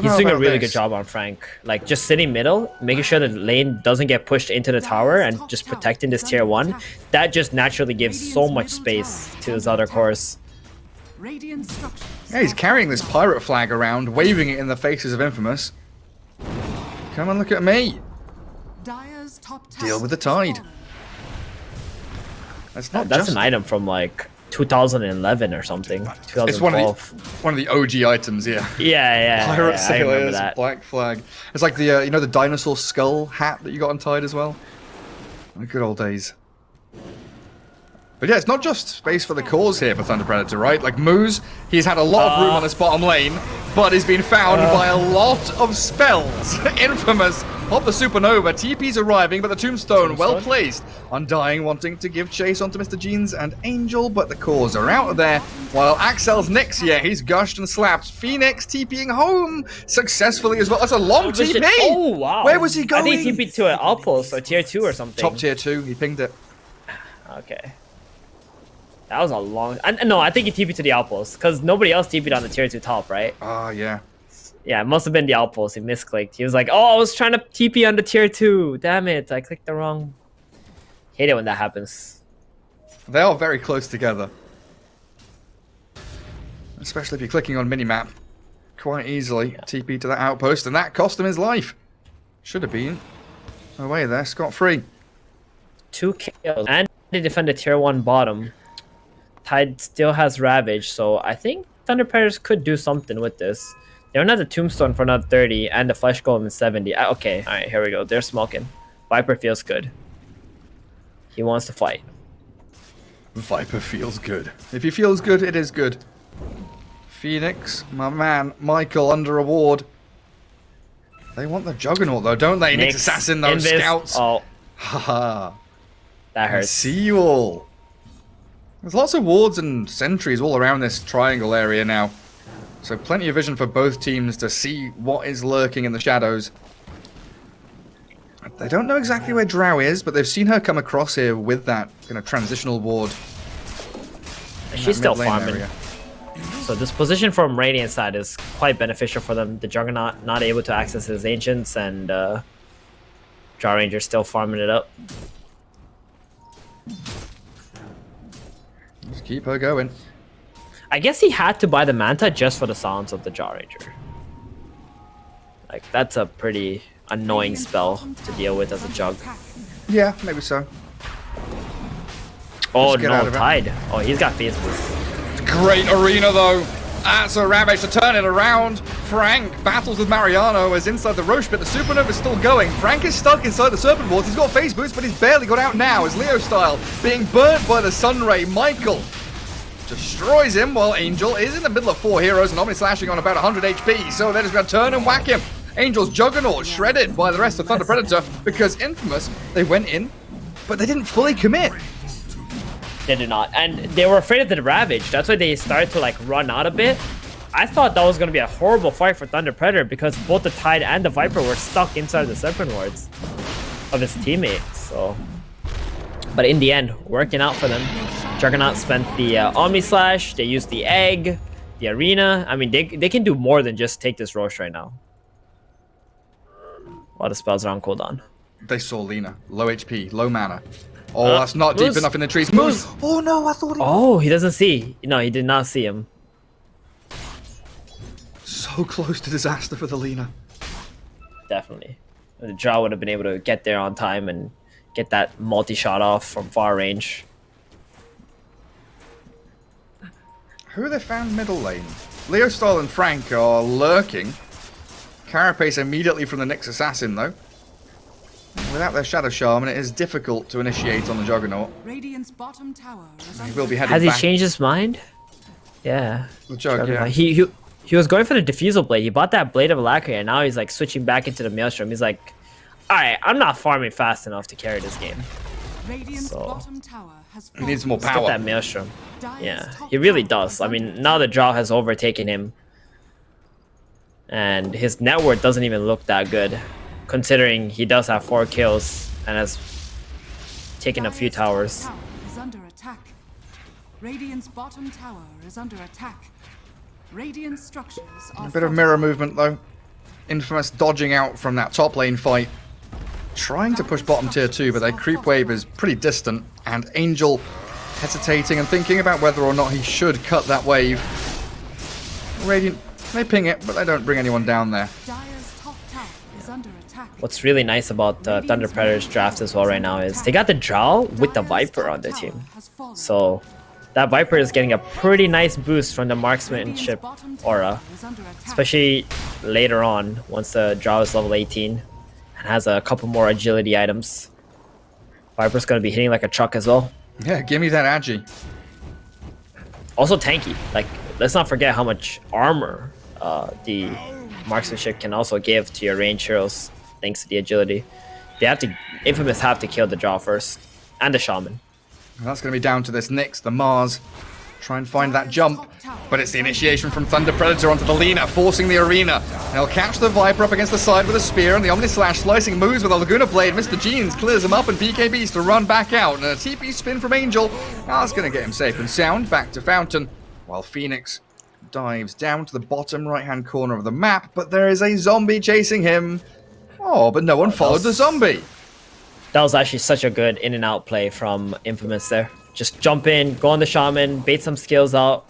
He's doing a really good job on Frank. Like, just sitting middle, making sure the lane doesn't get pushed into the tower and just protecting this tier 1. That just naturally gives so much space to his other cores. Radiant structures Yeah, he's carrying this pirate flag around, waving it in the faces of Infamous. Come and look at me. Dire's top Deal with the tower tide. has fallen. That's not That's just... an item from like 2011 or something. It's one 2012. of the OG items, yeah. Yeah, Pirate yeah, I remember sailors, that. black flag. It's like the you know, the dinosaur skull hat that you got untied as well. The good old days. But yeah, it's not just space for the cause here for Thunder Predator, right? Like Moose, he's had a lot of room on this bottom lane, but he's been found by a lot of spells. Infamous, pop the supernova, TP's arriving, but the tombstone well placed. Undying wanting to give chase onto Mr. Jeans and Angel, but the cause are out of there. While Axel's Nyx here, he's gushed and slapped. Phoenix TPing home successfully as well. That's a long TP! Oh, wow. Where was he going? I think he TP'd to an outpost or tier 2 or something. Top tier 2, he pinged it. Okay. That was a long... no, I think he TP'd to the outpost, because nobody else TP'd on the tier 2 top, right? Ah, yeah. Yeah, it must have been the outpost. He misclicked. He was like, oh, I was trying to TP on the tier 2. Damn it, I clicked the wrong... Hate it when that happens. They are very close together. Especially if you're clicking on minimap. Quite easily TP to that outpost, and that cost him his life. Should have been away there, scot-free. 2 kills. And they defend the tier 1 bottom. Tide still has Ravage, so I think Thunder Predators could do something with this. They don't have the Tombstone for another 30, and the Flesh Golem is 70. Okay, alright, here we go. They're smoking. Viper feels good. He wants to fight. Viper feels good. If he feels good, it is good. Phoenix, my man, Michael under a ward. They want the Juggernaut though, don't they? Nyx Assassin, those Invis. scouts. Oh, Haha. that I hurts. see you all. There's lots of wards and sentries all around this triangle area now. So plenty of vision for both teams to see what is lurking in the shadows. They don't know exactly where Drow is, but they've seen her come across here with that kind of transitional ward. She's still mid-lane farming. area. So this position from Radiant side is quite beneficial for them. The Juggernaut not able to access his Ancients, and Jaw Ranger still farming it up. Just keep her going. I guess he had to buy the Manta just for the silence of the Jaw Ranger. Like, that's a pretty annoying spell to deal with as a Jug. Yeah, maybe so. Oh Just get out no, of it. Tide. Oh, he's got face boost. Great arena though. That's a Ravage to turn it around. Frank battles with Mariano as inside the Roche pit. The Supernova is still going. Frank is stuck inside the Serpent Wards. He's got face boost, but he's barely got out now as Leo style being burnt by the Sunray. Michael destroys him while Angel is in the middle of 4 heroes and Omni slashing on about 100 HP. So they're just going to turn and whack him. Angel's Juggernaut shredded by the rest of Thunder Predator because Infamous, they went in, but they didn't fully commit. They did not. And they were afraid of the Ravage. That's why they started to like run out a bit. I thought that was going to be a horrible fight for Thunder Predator because both the Tide and the Viper were stuck inside the Serpent Wards of his teammates. So, but in the end, working out for them. Juggernaut spent the Omni Slash. They used the Egg, the Arena. I mean, they can do more than just take this Roche right now. A lot of spells are on cooldown. They saw Lina. Low HP, low mana. Oh, that's not deep Moose. enough in the trees. Moose! Oh no, I thought he... Oh, he doesn't see. No, he did not see him. So close to disaster for the Lina. Definitely. The Jaw would have been able to get there on time and get that multi-shot off from far range. Who they found middle lane? Leo Stahl and Frank are lurking. Carapace immediately from the Nyx Assassin, though. Without their Shadow Shaman, it is difficult to initiate on the Juggernaut. Radiant's bottom tower is He will be heading Has he back. changed his mind? Yeah. The Jug, yeah. He was going for the Diffusal Blade. He bought that Blade of Alacrity, and now he's like switching back into the Maelstrom. He's like, alright, I'm not farming fast enough to carry this game. Radiant's So- bottom tower has He needs more Let's get power. that Maelstrom. Dire's Yeah, top he really tower does. is I under mean, now the Jaw has overtaken him. And his net worth doesn't even look that good, considering he does have 4 kills and has taken a few Dire's top towers. tower is under attack. Radiant's bottom tower is under attack. Radiant structures are A bit of mirror movement, though. Infamous dodging out from that top lane fight. Trying to push bottom tier 2, but their creep wave is pretty distant. And Angel hesitating and thinking about whether or not he should cut that wave. Radiant, they ping it, but they don't bring anyone down there. Dire's top tower is under attack. What's really nice about Thunder Predator's draft as well right now is they got the Drow with the Viper on their team. So that Viper is getting a pretty nice boost from the marksmanship aura, especially later on once the Drow is level 18 and has a couple more agility items. Viper's going to be hitting like a truck as well. Yeah, give me that agi. Also tanky. Like, let's not forget how much armor the marksmanship can also give to your range heroes thanks to the agility. They have to, Infamous have to kill the Drow first and the Shaman. And that's going to be down to this Nyx, the Mars. Try and find that jump. But it's the initiation from Thunder Predator onto the Lina, forcing the arena. They'll catch the Viper up against the side with a spear, and the Omni Slash slicing moves with a Laguna Blade. Mr. Jeans clears him up, and BKB's to run back out. And a TP spin from Angel. That's going to get him safe and sound. Back to Fountain, while Phoenix dives down to the bottom right-hand corner of the map. But there is a zombie chasing him. Oh, but no one followed the zombie. That was actually such a good in and out play from Infamous there. Just jump in, go on the Shaman, bait some skills out,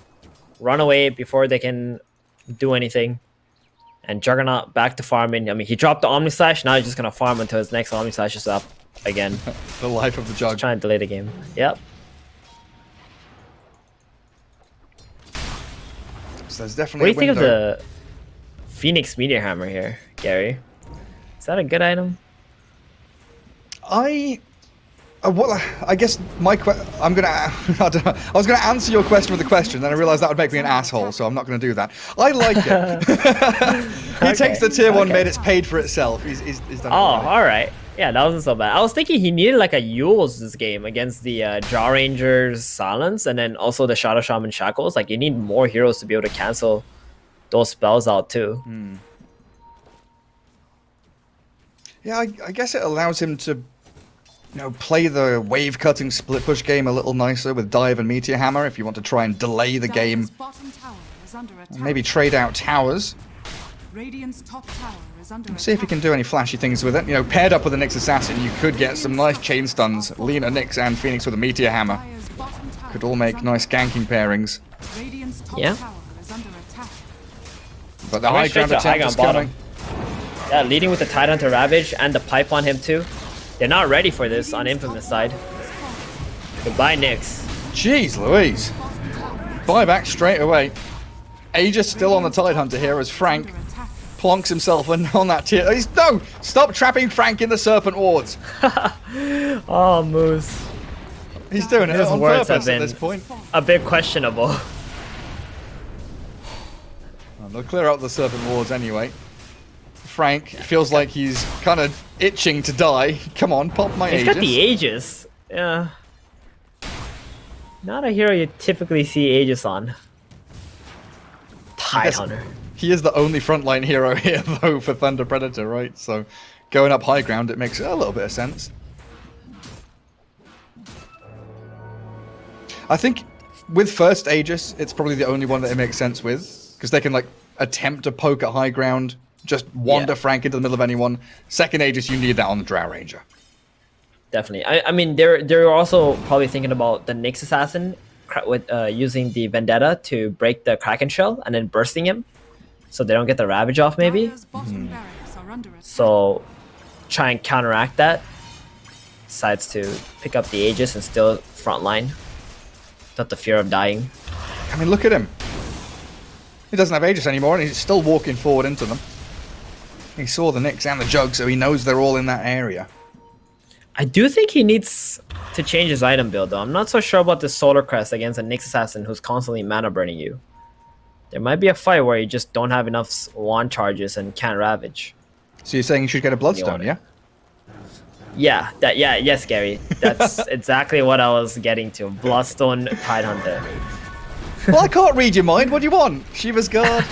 run away before they can do anything. And Juggernaut back to farming. I mean, he dropped the Omni Slash, now he's just going to farm until his next Omni Slash is up again. The life of the Jug. Just trying to delay the game. Yep. So there's definitely What do you think of the Phoenix Meteor Hammer here, Gary? Is that a good item? Well, I guess my I was gonna answer your question with a question, then I realized that would make me an asshole, so I'm not gonna do that. I like it. He takes the tier 1 mid, it's paid for itself. He's done. Oh, all right. Yeah, that wasn't so bad. I was thinking he needed like a Yules this game against the Jaw Ranger's Silence and then also the Shadow Shaman Shackles. Like, you need more heroes to be able to cancel those spells out too. Yeah, I guess it allows him to, play the wave cutting split push game a little nicer with Dive and Meteor Hammer if you want to try and delay the game. Maybe trade out towers. Radiant's top tower is under See if you can do any flashy things with it. Paired up with the Nyx Assassin, you could get some nice chain stuns. Lina, Nyx, and Phoenix with a Meteor Hammer. Could all make nice ganking pairings. Yeah. But the high ground attempt is coming. Yeah, leading with the Tidehunter Ravage and the pipe on him too. They're not ready for this on Infamous side. Goodbye, Nyx. Jeez Louise. Buyback straight away. Aegis still on the Tidehunter here as Frank plonks himself on that tier. No! Stop trapping Frank in the Serpent Wards. Oh, Moose. He's doing it on words purpose have at been this point. a bit questionable. Well, they'll clear out the Serpent Wards anyway. Frank feels like he's kind of itching to die. Come on, pop my Aegis. He's got the Aegis. Yeah. Not a hero you typically see Aegis on. Tidehunter. He is the only frontline hero here, though, for Thunder Predator, right? So going up high ground, it makes a little bit of sense. I think with first Aegis, it's probably the only one that it makes sense with, because they can like attempt to poke at high ground, just wander Frank into the middle of anyone. Second Aegis, you need that on the Drow Ranger. Definitely. I mean, they're also probably thinking about the Nyx Assassin with using the Vendetta to break the Kraken Shell and then bursting him, so they don't get the Ravage off maybe. So try and counteract that. Decides to pick up the Aegis and still frontline. Not the fear of dying. I mean, look at him. He doesn't have Aegis anymore, and he's still walking forward into them. He saw the Nyx and the Jug, so he knows they're all in that area. I do think he needs to change his item build, though. I'm not so sure about the Solar Crest against a Nyx Assassin who's constantly mana burning you. There might be a fight where you just don't have enough wand charges and can't Ravage. So you're saying you should get a Bloodstone, yeah? Yeah, yes, Gary. That's exactly what I was getting to. Bloodstone Tidehunter. Well, I can't read your mind. What do you want? Shiva's Guard?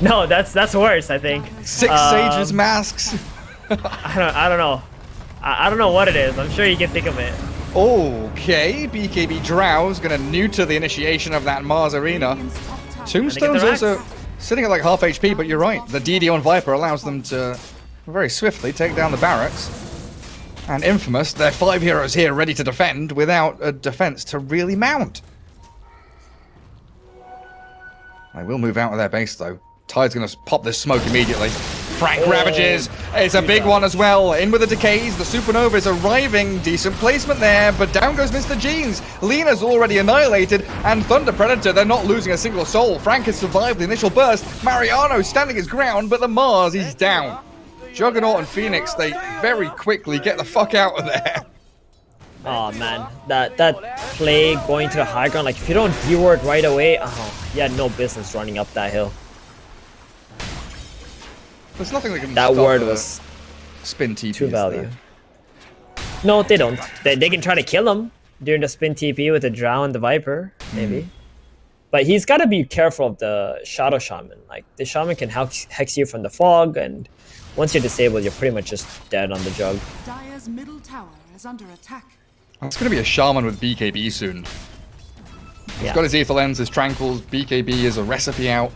No, that's worse, I think. 6 Sages masks? I don't know. I don't know what it is. I'm sure you can think of it. Okay, BKB Drow's gonna neuter the initiation of that Mars Arena. Tombstone's also sitting at like half HP, but you're right. The DD on Viper allows them to very swiftly take down the barracks. And Infamous, they're 5 heroes here ready to defend without a defense to really mount. They will move out of their base, though. Tide's going to pop this smoke immediately. Frank ravages. It's a big one as well. In with the decays. The supernova is arriving. Decent placement there, but down goes Mr. Jeans. Lena's already annihilated, and Thunder Predator, they're not losing a single soul. Frank has survived the initial burst. Mariano standing his ground, but the Mars, he's down. Juggernaut and Phoenix, they very quickly get the fuck out of there. Oh man, that play going to the high ground, like if you don't D-ward right away, you had no business running up that hill. There's nothing that can That stop word the was spin TP. true value. No, they don't. They can try to kill him during the spin TP with the Drow and the Viper, maybe. But he's got to be careful of the Shadow Shaman. Like, the Shaman can hex you from the fog, and once you're disabled, you're pretty much just dead on the jug. Dire's middle tower is under attack. It's going to be a Shaman with BKB soon. He's got his Ether Lens, his Tranquils, BKB is a recipe out.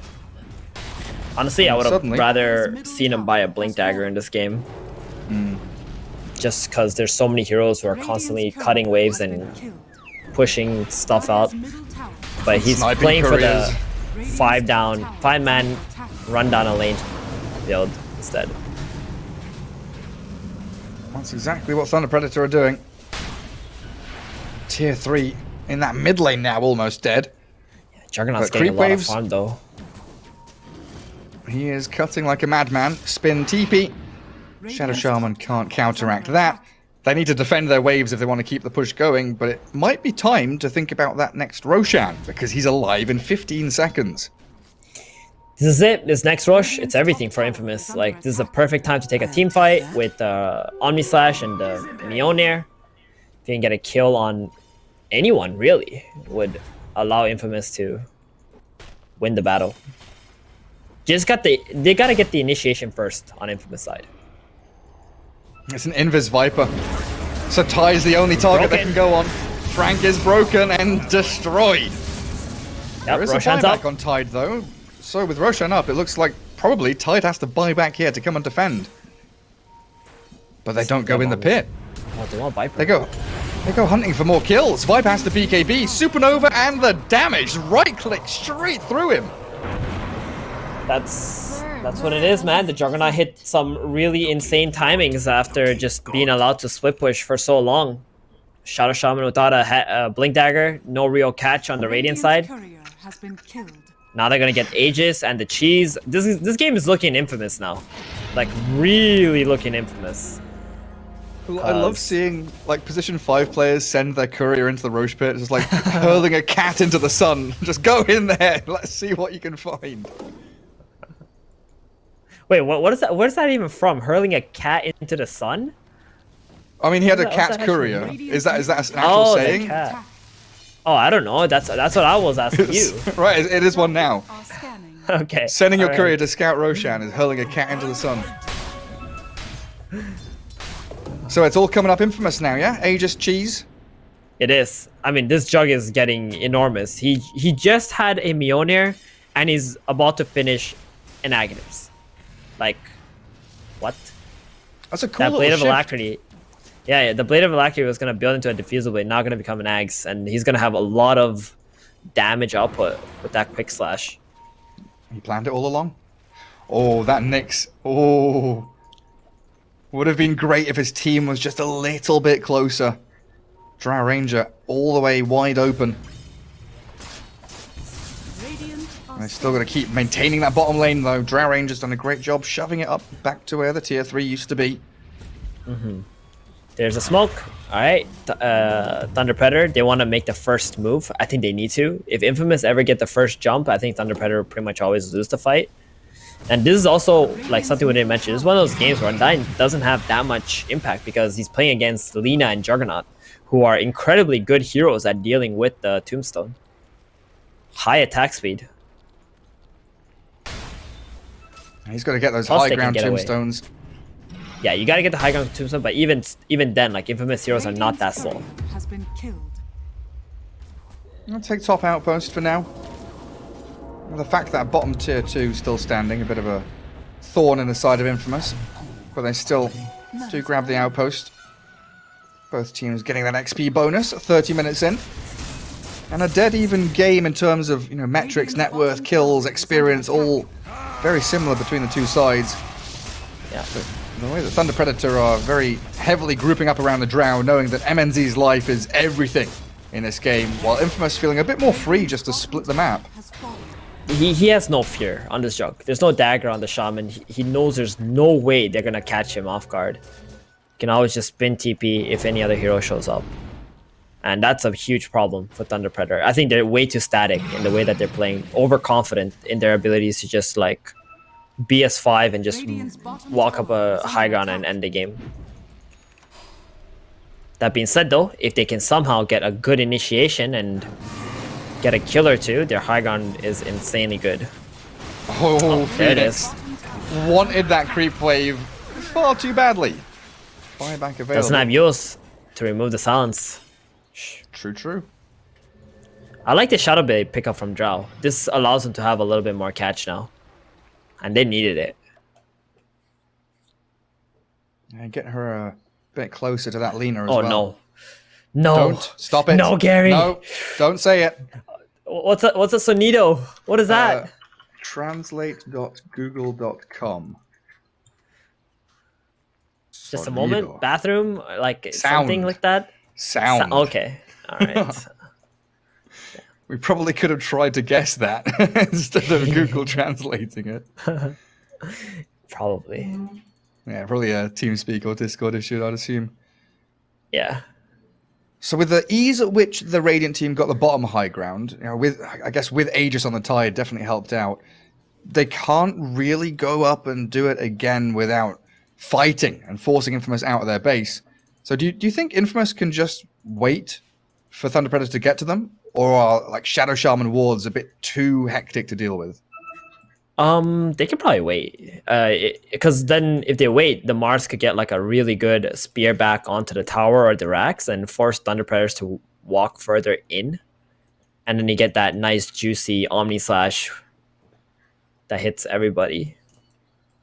Honestly, I would have Suddenly- rather seen him buy a Blink Dagger in this game. Just because there's so many heroes who are constantly cutting waves and pushing stuff out. But he's Sniping playing for couriers. the 5-man run down a lane build instead. That's exactly what Thunder Predator are doing. Tier 3 in that mid lane now, almost dead. Juggernaut's But getting a creep lot waves- of farm though. He is cutting like a madman. Spin TP. Shadow Shaman can't counteract that. They need to defend their waves if they want to keep the push going, but it might be time to think about that next Roshan, because he's alive in 15 seconds. This is it. This next rush, it's everything for Infamous. Like, this is a perfect time to take a team fight with Omni Slash and the Mjolnir. If you can get a kill on anyone, really, would allow Infamous to win the battle. They gotta get the initiation first on Infamous side. It's an Invis Viper. So Ty's the only target that can go on. Frank is broken and destroyed. There is a Roshan's buyback up. on Tide, though. So with Roshan up, it looks like probably Tide has to buy back here to come and defend. But they don't go in the pit. Oh, they want Viper. They go hunting for more kills. Viper has the BKB, Supernova, and the damage. Right-click straight through him. That's what it is, man. The Juggernaut hit some really insane timings after just being allowed to split push for so long. Shadow Shaman without a Blink Dagger, no real catch on the Radiant side. Courier has been killed. Now they're gonna get Aegis and the Cheese. This game is looking Infamous now, like really looking Infamous. I love seeing like position 5 players send their courier into the Roche pit. It's like hurling a cat into the sun. Just go in there. Let's see what you can find. Wait, what is that? Where's that even from? Hurling a cat into the sun? I mean, he had a What's cat that courier. actually? Is that an actual Oh, the saying? cat. Oh, I don't know. That's what I was asking you. Right, it is one now. Are scanning. Okay. Sending your alright. courier to scout Roshan is hurling a cat into the sun. So it's all coming up Infamous now, yeah? Aegis Cheese. It is. I mean, this jug is getting enormous. He just had a Mjolnir, and he's about to finish an Aghanim's. Like, what? That's a cool That little Blade of shift. Alacrity. Yeah, the Blade of Alacrity was going to build into a diffusal blade, now going to become an Ags, and he's going to have a lot of damage output with that quick slash. He planned it all along. Oh, that Nyx. Oh. Would have been great if his team was just a little bit closer. Drow Ranger all the way wide open. Radiant are And they're still got to keep maintaining that bottom lane, though. Drow Ranger's done a great job shoving it up back to where the tier 3 used to be. There's a smoke. All right, Thunder Predator. They want to make the first move. I think they need to. If Infamous ever get the first jump, I think Thunder Predator pretty much always lose the fight. And this is also like something we didn't mention. This is one of those games where Undyne doesn't have that much impact because he's playing against Lina and Juggernaut, who are incredibly good heroes at dealing with the Tombstone. High attack speed. And he's got to get those Plus high they can ground get away. tombstones. Yeah, you gotta get the high ground Tombstone, but even then, like Infamous heroes are not that slow. Radiant's courier has been killed. I'll take top outpost for now. And the fact that bottom tier 2 is still standing, a bit of a thorn in the side of Infamous. But they still do grab the outpost. Both teams getting that XP bonus 30 minutes in. And a dead even game in terms of, metrics, net worth, kills, experience, all very similar between the two sides. Yeah. The way that Thunder Predator are very heavily grouping up around the Drow, knowing that MNZ's life is everything in this game, while Infamous feeling a bit more free just to split the map. He has no fear on this jug. There's no dagger on the Shaman. He knows there's no way they're gonna catch him off guard. Can always just spin TP if any other hero shows up. And that's a huge problem for Thunder Predator. I think they're way too static in the way that they're playing, overconfident in their abilities to just like BS5 and just walk up a high ground and end the game. That being said though, if they can somehow get a good initiation and get a kill or two, their high ground is insanely good. Oh, there it is. Wanted that creep wave far too badly. Buyback available. Doesn't have use to remove the silence. True. I like the Shadow Blade pickup from Drow. This allows them to have a little bit more catch now. And they needed it. And get her a bit closer to that Lina as well. Oh, no. Don't. Stop it. No, Gary. No, don't say it. What's a sonido? What is that? Translate.google.com. Just a moment. Bathroom? Like Sound. something like that? Sound. Okay. All right. We probably could have tried to guess that instead of Google translating it. Probably. Yeah, probably a TeamSpeak or Discord issue, I'd assume. Yeah. So with the ease at which the Radiant team got the bottom high ground, with Aegis on the tide definitely helped out. They can't really go up and do it again without fighting and forcing Infamous out of their base. So do you think Infamous can just wait for Thunder Predator to get to them? Or are like Shadow Shaman wards a bit too hectic to deal with? They could probably wait. Because then if they wait, the Mars could get like a really good spear back onto the tower or the racks and force Thunder Predators to walk further in. And then you get that nice juicy Omni Slash that hits everybody.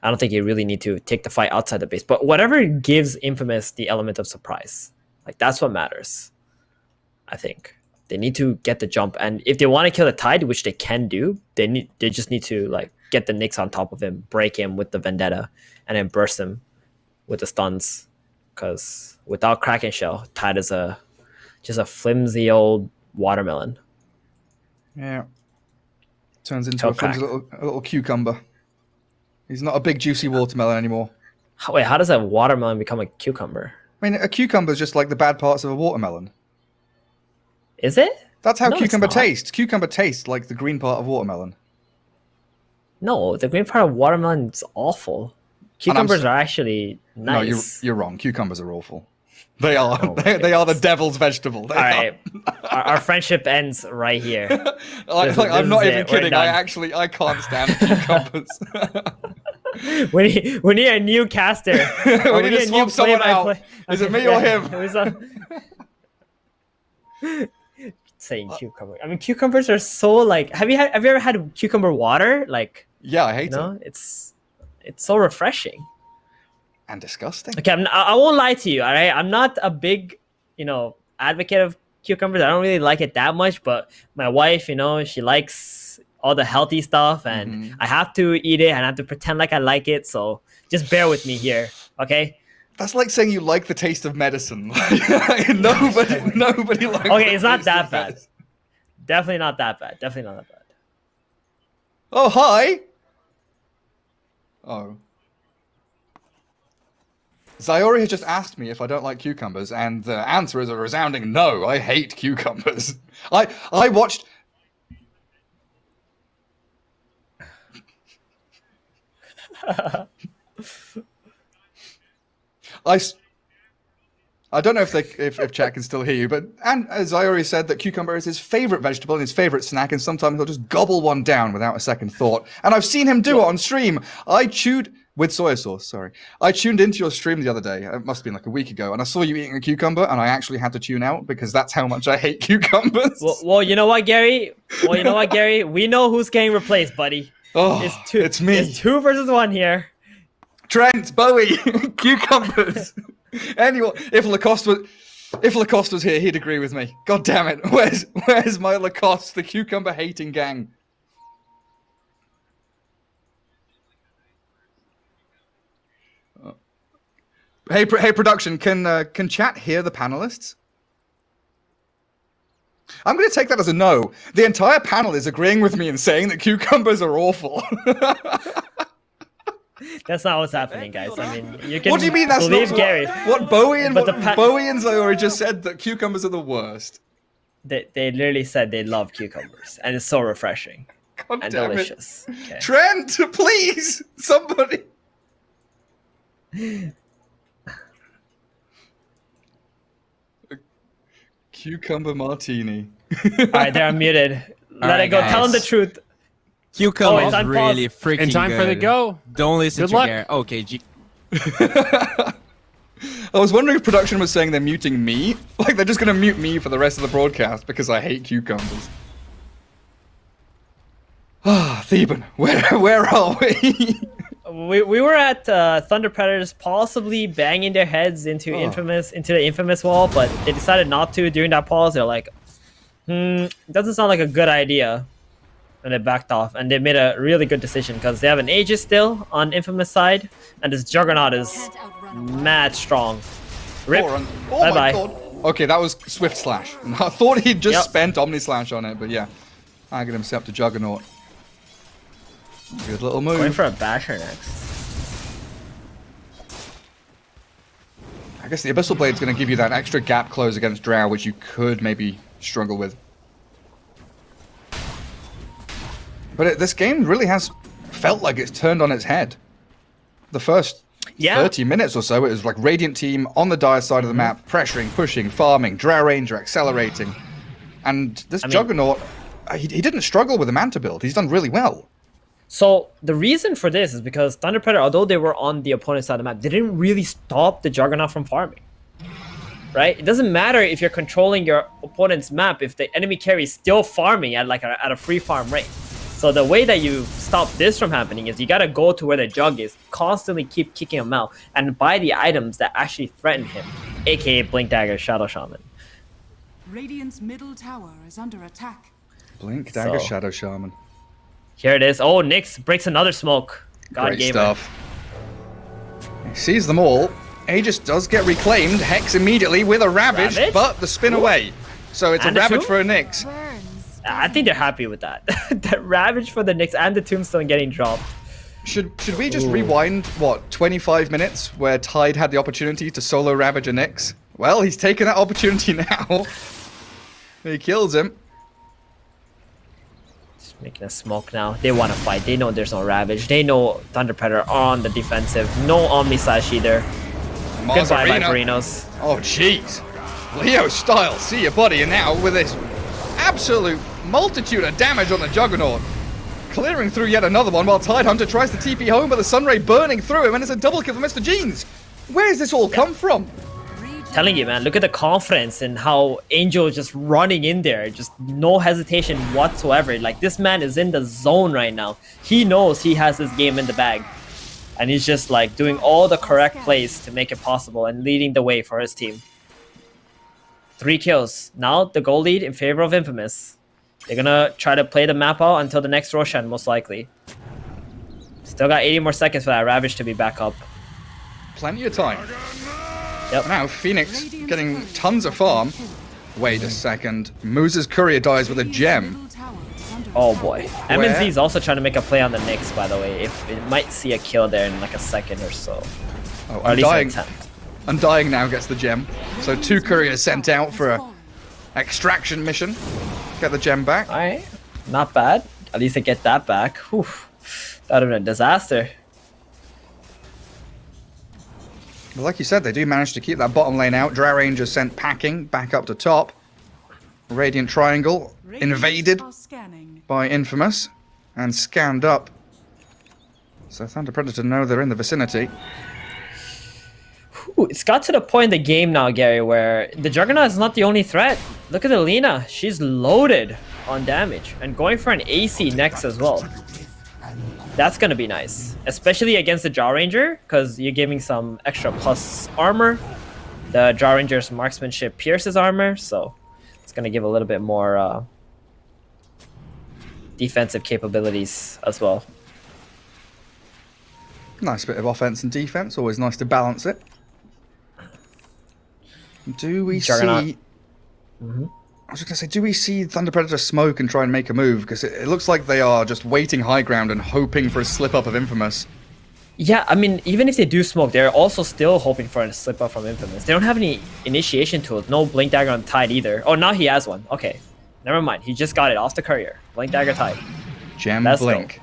I don't think you really need to take the fight outside the base. But whatever gives Infamous the element of surprise. Like that's what matters. I think. They need to get the jump, and if they want to kill the Tide, which they can do, they just need to like get the Nyx on top of him, break him with the Vendetta, and then burst him with the stuns. Because without Kraken Shell, Tide is just a flimsy old watermelon. Yeah, turns into a flimsy little cucumber. He's not a big juicy watermelon anymore. Wait, how does a watermelon become a cucumber? I mean, a cucumber is just like the bad parts of a watermelon. Is it? That's how cucumber tastes. Cucumber tastes like the green part of watermelon. No, the green part of watermelon is awful. Cucumbers are actually nice. No, you're wrong. Cucumbers are awful. They are. They are the devil's vegetable. All right. Our friendship ends right here. I'm not even kidding. I can't stand cucumbers. We need a new caster. we need to swap someone out. Is it me or him? Saying cucumber. I mean, cucumbers are so like. Have you ever had cucumber water? Like. Yeah, I hate it. It's so refreshing. And disgusting. Okay, I won't lie to you. All right, I'm not a big, advocate of cucumbers. I don't really like it that much. But my wife, she likes all the healthy stuff, and I have to eat it, and I have to pretend like I like it. So just bear with me here, okay? That's like saying you like the taste of medicine. Nobody likes. Okay, it's not that bad. Definitely not that bad. Oh, hi. Oh. Zyori has just asked me if I don't like cucumbers, and the answer is a resounding no. I hate cucumbers. I watched. I don't know if chat can still hear you, but Zyori said that cucumber is his favorite vegetable and his favorite snack, and sometimes he'll just gobble one down without a second thought. And I've seen him do it on stream. With soy sauce, sorry. I tuned into your stream the other day. It must have been like a week ago, and I saw you eating a cucumber, and I actually had to tune out because that's how much I hate cucumbers. Well, you know what, Gary? We know who's getting replaced, buddy. Oh, it's me. It's 2 versus 1 here. Trent, Bowie, cucumbers. Anyway, if Lacoste was... If Lacoste was here, he'd agree with me. God damn it. Where's my Lacoste, the cucumber hating gang? Hey, production, can chat hear the panelists? I'm going to take that as a no. The entire panel is agreeing with me and saying that cucumbers are awful. That's not what's happening, guys. I mean, you can What do you mean that's believe not Gary. what Bowie and But what Bowie and Zoe just said, that cucumbers are the worst? They literally said they love cucumbers, and it's so refreshing God and damn delicious. it. Okay. Trent, please, somebody. Cucumber martini. All right, they're unmuted. Let right, it go. Tell them the guys. truth. Cucumber it's is on really pause. freaking In time for the good. go. Don't listen Good to luck. Garrett. Okay, I was wondering if production was saying they're muting me. Like they're just going to mute me for the rest of the broadcast because I hate cucumbers. Ah, Theban, where are we? We were at Thunder Predators possibly banging their heads into the infamous wall, but they decided not to during that pause. They're like, doesn't sound like a good idea. And they backed off, and they made a really good decision because they have an Aegis still on Infamous side, and this Juggernaut is mad strong. Rip. Oh Bye my bye. god. Okay, that was Swift Slash. I thought he'd just Yep. spent Omni Slash on it, but yeah. Agging himself to Juggernaut. Good little move. Going for a basher next. I guess the Abyssal Blade's going to give you that extra gap close against Drow, which you could maybe struggle with. But this game really has felt like it's turned on its head. The first 30 minutes or so, it was like Radiant team on the dire side of the map, pressuring, pushing, farming, Drow Ranger accelerating. And this Juggernaut, he didn't struggle with the Manta build. He's done really well. So the reason for this is because Thunder Predator, although they were on the opponent's side of the map, they didn't really stop the Juggernaut from farming. Right? It doesn't matter if you're controlling your opponent's map if the enemy carry is still farming at at a free farm rate. So the way that you stop this from happening is you gotta go to where the Jug is, constantly keep kicking him out, and buy the items that actually threaten him, aka Blink Dagger, Shadow Shaman. Radiant's middle tower is under attack. Blink, Dagger, So- Shadow Shaman. Here it is. Oh, Nyx breaks another smoke. God Great gave stuff. He sees them all. Aegis does get reclaimed. Hex immediately with a Ravage, Ravage? but the spin away. So it's And a a Ravage tomb? for a Nyx. I think they're happy with that. That Ravage for the Nyx and the Tombstone getting dropped. Should we just rewind, 25 minutes where Tide had the opportunity to solo Ravage a Nyx? Well, he's taken that opportunity now. He kills him. Just making a smoke now. They want to fight. They know there's no Ravage. They know Thunder Predator are on the defensive. No Omni Slash either. Goodbye, Marzarino. Viperinos. Oh, jeez. Leo style, see you, buddy. And now with this absolute multitude of damage on the Juggernaut. Clearing through yet another one while Tidehunter tries to TP home, but the Sunray burning through him, and it's a double kill for Mr. Jeans. Where does this all come from? Telling you, man, look at the confidence and how Angel is just running in there. Just no hesitation whatsoever. Like, this man is in the zone right now. He knows he has this game in the bag. And he's just, like, doing all the correct plays to make it possible and leading the way for his team. 3 kills. Now, the goal lead in favor of Infamous. They're gonna try to play the map out until the next Roshan, most likely. Still got 80 more seconds for that Ravage to be back up. Plenty of time. Yep. Now, Phoenix getting tons of farm. Wait a second. Moose's courier dies with a gem. Middle tower is under Oh attack. boy. MNZ is also trying to make a play on the Nyx, by the way. If it might see a kill there in like a second or so. Oh, Or at least an Undying, attempt. Undying now gets the gem. So 2 couriers sent out for a extraction mission. Get the gem back. Alright. Not bad. At least they get that back. Whew. That would have been a disaster. But like you said, they do manage to keep that bottom lane out. Drow Ranger sent packing back up to top. Radiant Triangle Radiant invaded are scanning. by Infamous and scanned up. So Thunder Predator know they're in the vicinity. Ooh, it's got to the point in the game now, Gary, where the Juggernaut is not the only threat. Look at Alina. She's loaded on damage and going for an AC next as well. That's going to be nice, especially against the Jaw Ranger, because you're giving some extra plus armor. The Draw Ranger's marksmanship pierces armor, so it's going to give a little bit more defensive capabilities as well. Nice bit of offense and defense. Always nice to balance it. Do we Juggernaut. see... I was just going to say, do we see Thunder Predator smoke and try and make a move? Because it looks like they are just waiting high ground and hoping for a slip-up of Infamous. Yeah, I mean, even if they do smoke, they're also still hoping for a slip-up from Infamous. They don't have any initiation tools. No Blink Dagger on Tide either. Oh, now he has one. Okay. Never mind. He just got it off the courier. Blink Dagger Tide. Gem Let's Blink.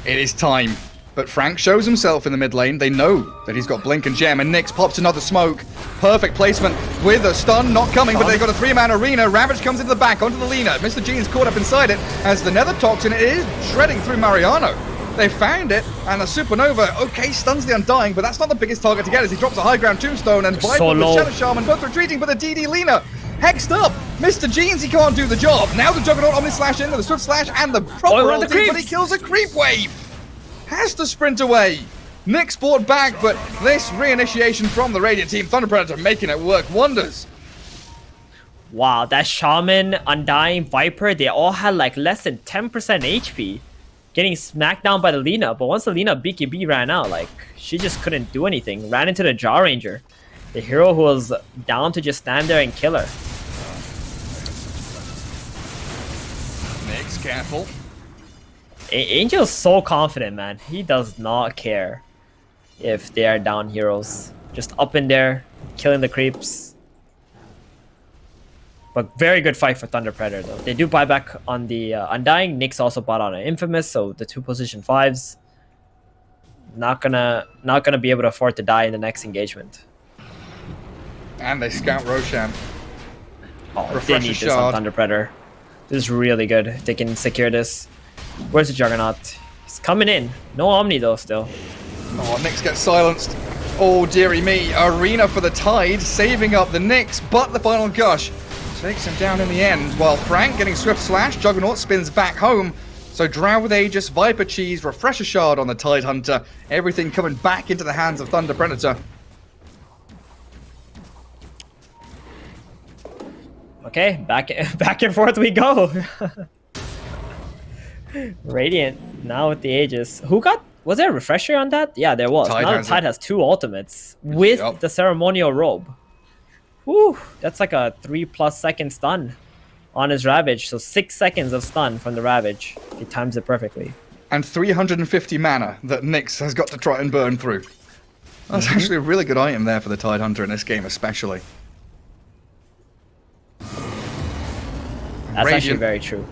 It is time. But Frank shows himself in the mid lane. They know that he's got Blink and Gem, and Nyx pops another smoke. Perfect placement with a stun, not coming, but they've got a 3-man arena. Ravage comes into the back, onto the Lina. Mr. Gene's caught up inside it as the Nether Toxin is shredding through Mariano. They found it, and the Supernova, okay, stuns the Undying, but that's not the biggest target to get as he drops a high ground tombstone, and Viper so with low. Shadow Shaman both retreating, but the DD Lina hexed up. Mr. Genes, he can't do the job. Now the Juggernaut Omni Slash in with the Swift Slash and the proper around the ulti, but he creeps. kills a creep wave. Has to sprint away. Nyx brought back, but this reinitiation from the Radiant team, Thunder Predator making it work wonders. Wow, that Shaman, Undying, Viper, they all had like less than 10% HP. Getting smacked down by the Lina, but once the Lina BKB ran out, like, she just couldn't do anything. Ran into the Jaw Ranger. The hero who was down to just stand there and kill her. Nyx, careful. Angel's so confident, man. He does not care if they are down heroes. Just up in there, killing the creeps. But very good fight for Thunder Predator, though. They do buy back on the Undying. Nyx also bought on an Infamous, so the 2 position 5s. Not gonna be able to afford to die in the next engagement. And they scout Roshan. Oh, they Refresher need this shard. on Thunder Predator. This is really good. If they can secure this. Where's the Juggernaut? He's coming in. No Omni, though, still. Oh, Nyx gets silenced. Oh, dearie me. Arena for the Tide, saving up the Nyx, but the final gush takes him down in the end, while Frank getting Swift Slash, Juggernaut spins back home. So Drow with Aegis, Viper Cheese, Refresher Shard on the Tide Hunter, everything coming back into the hands of Thunder Predator. Okay, back and forth we go. Radiant now with the Aegis. Was there a refresher on that? Yeah, there was. Tide now the has Tide it. has 2 ultimates with Yup. the ceremonial robe. Whew, that's like a 3+ second stun on his Ravage. So 6 seconds of stun from the Ravage. He times it perfectly. And 350 mana that Nyx has got to try and burn through. That's actually a really good item there for the Tide Hunter in this game, especially. That's actually Radiant. very true.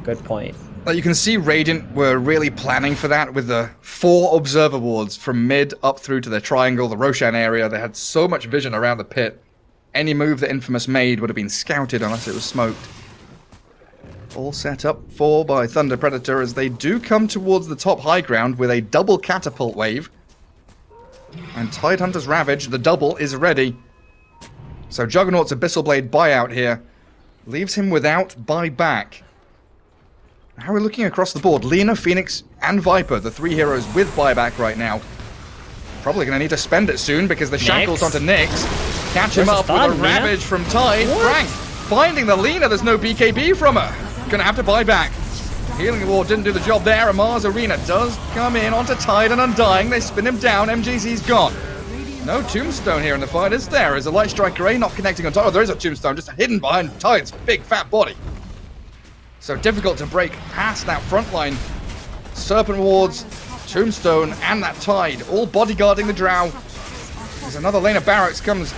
Good point. You can see Radiant were really planning for that with the 4 observer wards from mid up through to the triangle, the Roshan area. They had so much vision around the pit. Any move that Infamous made would have been scouted unless it was smoked. All set up for by Thunder Predator as they do come towards the top high ground with a double catapult wave. And Tidehunter's Ravage, the double, is ready. So Juggernaut's Abyssal Blade buyout here leaves him without buyback. How are we looking across the board? Lina, Phoenix, and Viper, the 3 heroes with buyback right now. Probably going to need to spend it soon because the shackles onto Nyx. Catch him Where's up the with a stun, Lina? Ravage from Tide. Frank finding the Lina. There's no BKB from her. Gonna have to buy back. Healing Ward didn't do the job there. Amar's Arena does come in onto Tide and Undying. They spin him down. MGZ's gone. No tombstone here in the fight, is there? Is a Light Striker A not connecting on Tide? Oh, there is a tombstone just hidden behind Tide's big fat body. So difficult to break past that front line. Serpent Wards, Tombstone, and that Tide, all bodyguarding the Drow. There's another lane of barracks comes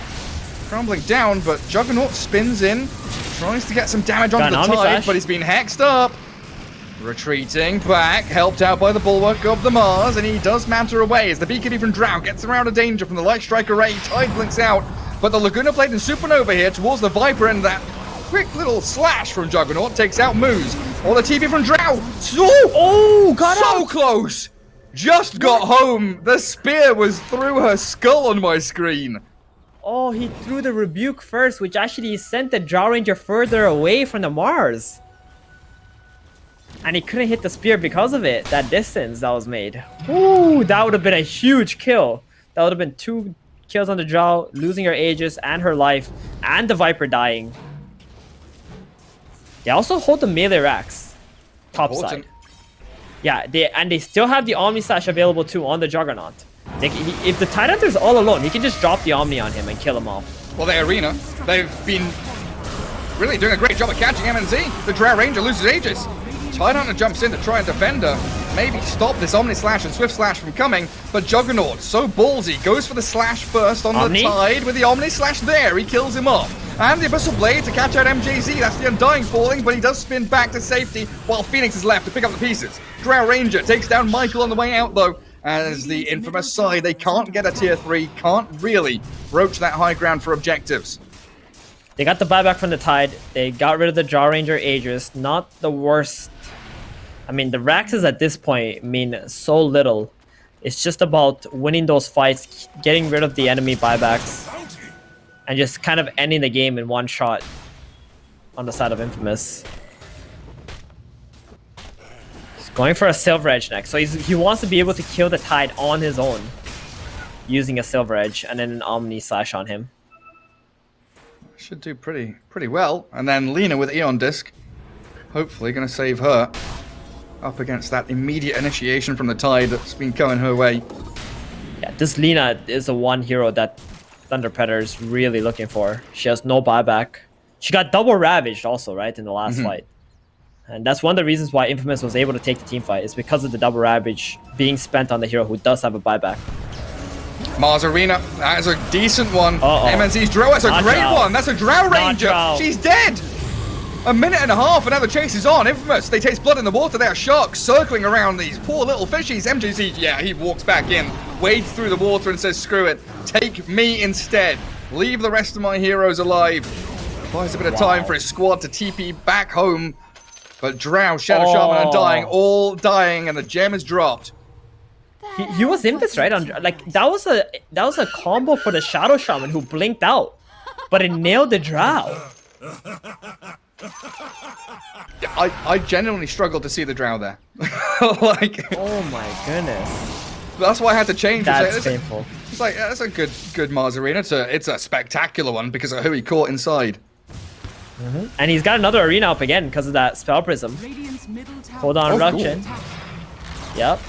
crumbling down, but Juggernaut spins in, tries to get some damage onto the Omni Tide, Flash. but he's been hexed up. Retreating back, helped out by the bulwark of the Mars, and he does manter away as the BKB from Drow gets around a danger from the Light Striker Ray. Tide blinks out, but the Laguna Blade and Supernova here towards the Viper, and that quick little slash from Juggernaut takes out Moose. Or the TP from Drow. So close! Just got home. The spear was through her skull on my screen. Oh, he threw the Rebuke first, which actually sent the Jaw Ranger further away from the Mars. And he couldn't hit the spear because of it, that distance that was made. Ooh, that would have been a huge kill. That would have been kills on the Drow, losing her Aegis and her life, and the Viper dying. They also hold the melee racks, top side. Yeah, they still have the Omni Slash available too on the Juggernaut. If the Tidehunter's all alone, he can just drop the Omni on him and kill him off. Well, the Arena, they've been really doing a great job of catching MNZ. The Drow Ranger loses Aegis. Tidehunter jumps in to try and defend her. Maybe stop this Omni Slash and Swift Slash from coming, but Juggernaut, so ballsy, goes for the Slash first on the Tide with the Omni Slash there. He kills him off. And the Abyssal Blade to catch out MJZ. That's the Undying falling, but he does spin back to safety while Phoenix is left to pick up the pieces. Drow Ranger takes down Michael on the way out, though, as the infamous side, they can't get a tier 3, can't really broach that high ground for objectives. They got the buyback from the Tide. They got rid of the Drow Ranger Aegis. Not the worst. I mean, the Raxes at this point mean so little. It's just about winning those fights, getting rid of the enemy buybacks, and just kind of ending the game in one shot on the side of Infamous. He's going for a Silver Edge next. So he wants to be able to kill the Tide on his own using a Silver Edge and then an Omni Slash on him. Should do pretty well. And then Lina with Eon Disc. Hopefully going to save her up against that immediate initiation from the Tide that's been coming her way. Yeah, this Lina is the one hero that Thunder Predator is really looking for. She has no buyback. She got double ravaged also, right, in the last fight. And that's one of the reasons why Infamous was able to take the team fight, is because of the double ravage being spent on the hero who does have a buyback. Mars Arena, that is a decent one. Uh-oh. MNZ's Drow, that's a great one. That's a Drow Ranger. Drow. She's dead. A minute and a half, and now the chase is on. Infamous, they taste blood in the water. They are sharks circling around these poor little fishies. MJZ, yeah, he walks back in, wades through the water and says, screw it. Take me instead. Leave the rest of my heroes alive. Buys a bit of time for his squad to TP back home. But Drow, Shadow Shaman, Undying, all dying, and the gem is dropped. He was Infamous, right? Like that was a combo for the Shadow Shaman who blinked out, but it nailed the Drow. I genuinely struggled to see the Drow there. Like, oh my goodness. That's why I had to change. That's painful. It's like, that's a good Mars Arena. It's a spectacular one because of who he caught inside. And he's got another arena up again because of that Spell Prism. Hold on, Ruction. Cool. Yep.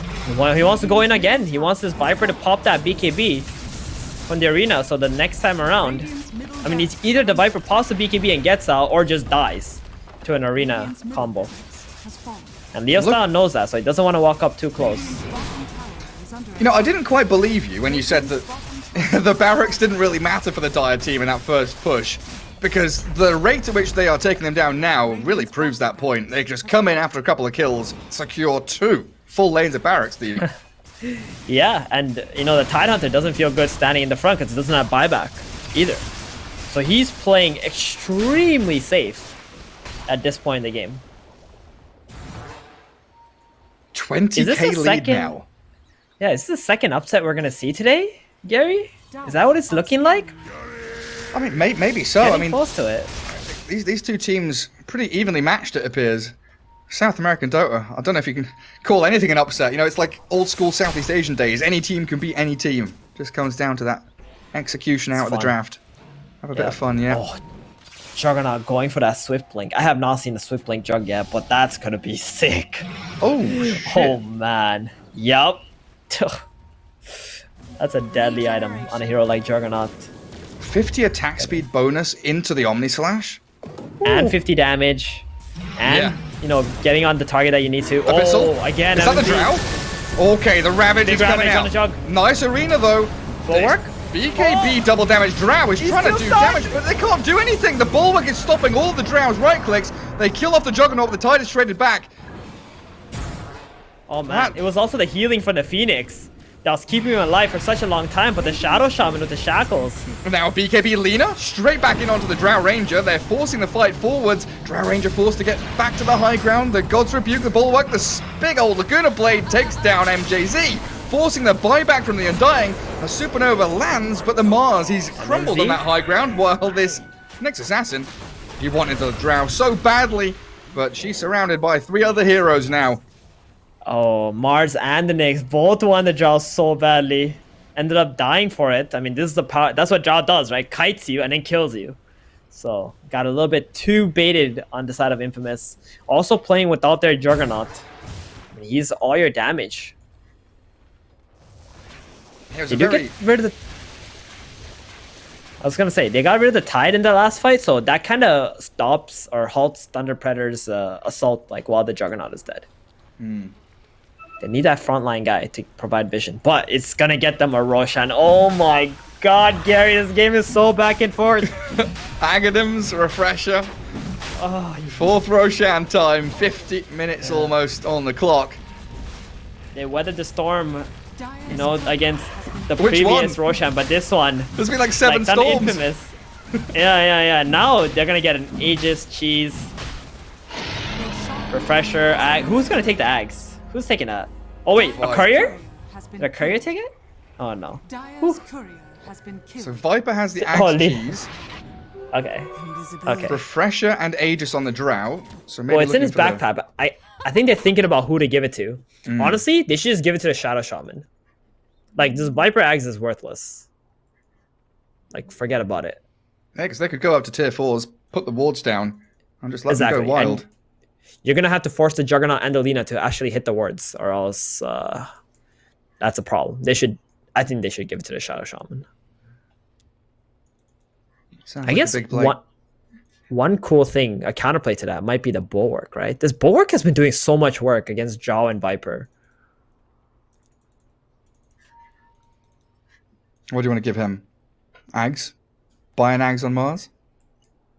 He wants to go in again. He wants this Viper to pop that BKB from the arena, so the next time around, I mean, it's either the Viper pops the BKB and gets out, or just dies to an arena combo. And Leo Style knows that, so he doesn't want to walk up too close. You know, I didn't quite believe you when you said that the barracks didn't really matter for the Dire team in that first push, because the rate at which they are taking them down now really proves that point. They just come in after a couple of kills, secure 2 full lanes of barracks, do you? Yeah, and you know, the Tidehunter doesn't feel good standing in the front because it doesn't have buyback either. So he's playing extremely safe at this point in the game. 20k lead now. Yeah, is this the second upset we're gonna see today, Gary? Is that what it's looking like? I mean, maybe so. Getting I mean, close to it. These two teams pretty evenly matched, it appears. South American Dota, I don't know if you can call anything an upset. You know, it's like old school Southeast Asian days. Any team can beat any team. Just comes down to that execution out of the draft. Have a bit of fun, yeah. Oh, Juggernaut going for that Swift Blink. I have not seen the Swift Blink Jug yet, but that's gonna be sick. Oh, shit. Oh, man. Yup. That's a deadly item on a hero like Juggernaut. 50 attack speed bonus into the Omni Slash. And 50 damage. And, you know, getting on the target that you need to. Abyssal. Oh, again. Is that the Drow? Okay, the Ravage is coming out. Nice arena, though. Bulwark? BKB double damage. Drow is trying to do damage, but they can't do anything. The Bulwark is stopping all the Drow's right clicks. They kill off the Juggernaut, but the Tide is traded back. Oh, man. It was also the healing from the Phoenix that was keeping him alive for such a long time, but the Shadow Shaman with the shackles. Now BKB Lina straight back in onto the Drow Ranger. They're forcing the fight forwards. Drow Ranger forced to get back to the high ground. The God's Rebuke, the Bulwark, the big old Laguna Blade takes down MJZ, forcing the buyback from the Undying. A Supernova lands, but the Mars, he's crumbled on that high ground, while this next assassin, he wanted the Drow so badly, but she's surrounded by 3 other heroes now. Oh, Mars and the Nyx both want the draw so badly. ended up dying for it. I mean, this is the power. That's what Zhao does, right? Kites you and then kills you. So got a little bit too baited on the side of Infamous. Also playing without their Juggernaut. I mean, he's all your damage. Did you get rid of the... I was gonna say, they got rid of the Tide in the last fight, so that kind of stops or halts Thunder Predator's assault, like, while the Juggernaut is dead. They need that frontline guy to provide vision, but it's gonna get them a Roshan. Oh my god, Gary, this game is so back and forth. Agadam's refresher. Oh, Fourth Roshan time, 50 minutes almost on the clock. they weathered the storm, you know, against the Which previous one? Roshan, but this one, There's been like 7 like, done storms. Infamous. Yeah. Now they're gonna get an Aegis, Cheese, Refresher, Ag. Who's gonna take the Ags? Who's taking that? Oh wait, a Courier? Did a Courier take it? Oh no. Dire's courier has been killed. So Viper has the Holy. Axe Cheese, Okay. Okay. Refresher and Aegis on the Drow. So maybe Well, it's in his looking for the- backpack. But I think they're thinking about who to give it to. Honestly, they should just give it to the Shadow Shaman. Like, this Viper Ags is worthless. Like, forget about it. Yeah, because they could go up to tier 4s, put the wards down, and just let Exactly. them go wild. And you're gonna have to force the Juggernaut and the Lina to actually hit the wards, or else that's a problem. I think they should give it to the Shadow Shaman. Sounds I like a guess big play. one cool thing, a counterplay to that, might be the Bulwark, right? This Bulwark has been doing so much work against Zhao and Viper. What do you want to give him? Ags? Buy an Ags on Mars?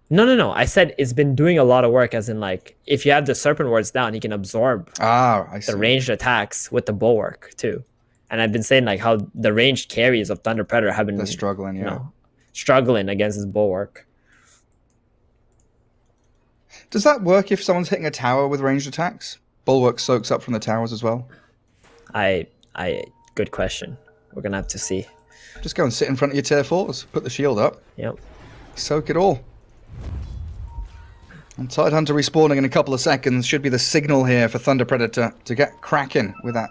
No. I said it's been doing a lot of work, as in, like, if you have the Serpent Wards down, he can absorb Ah, I see. the ranged attacks with the Bulwark too. And I've been saying, like, how the ranged carries of Thunder Predator have been They're struggling, yeah. you know, struggling against his Bulwark. Does that work if someone's hitting a tower with ranged attacks? Bulwark soaks up from the towers as well. Good question. We're gonna have to see. Just go and sit in front of your tier 4s. Put the shield up. Yep. Soak it all. And Tidehunter respawning in a couple of seconds should be the signal here for Thunder Predator to get cracking with that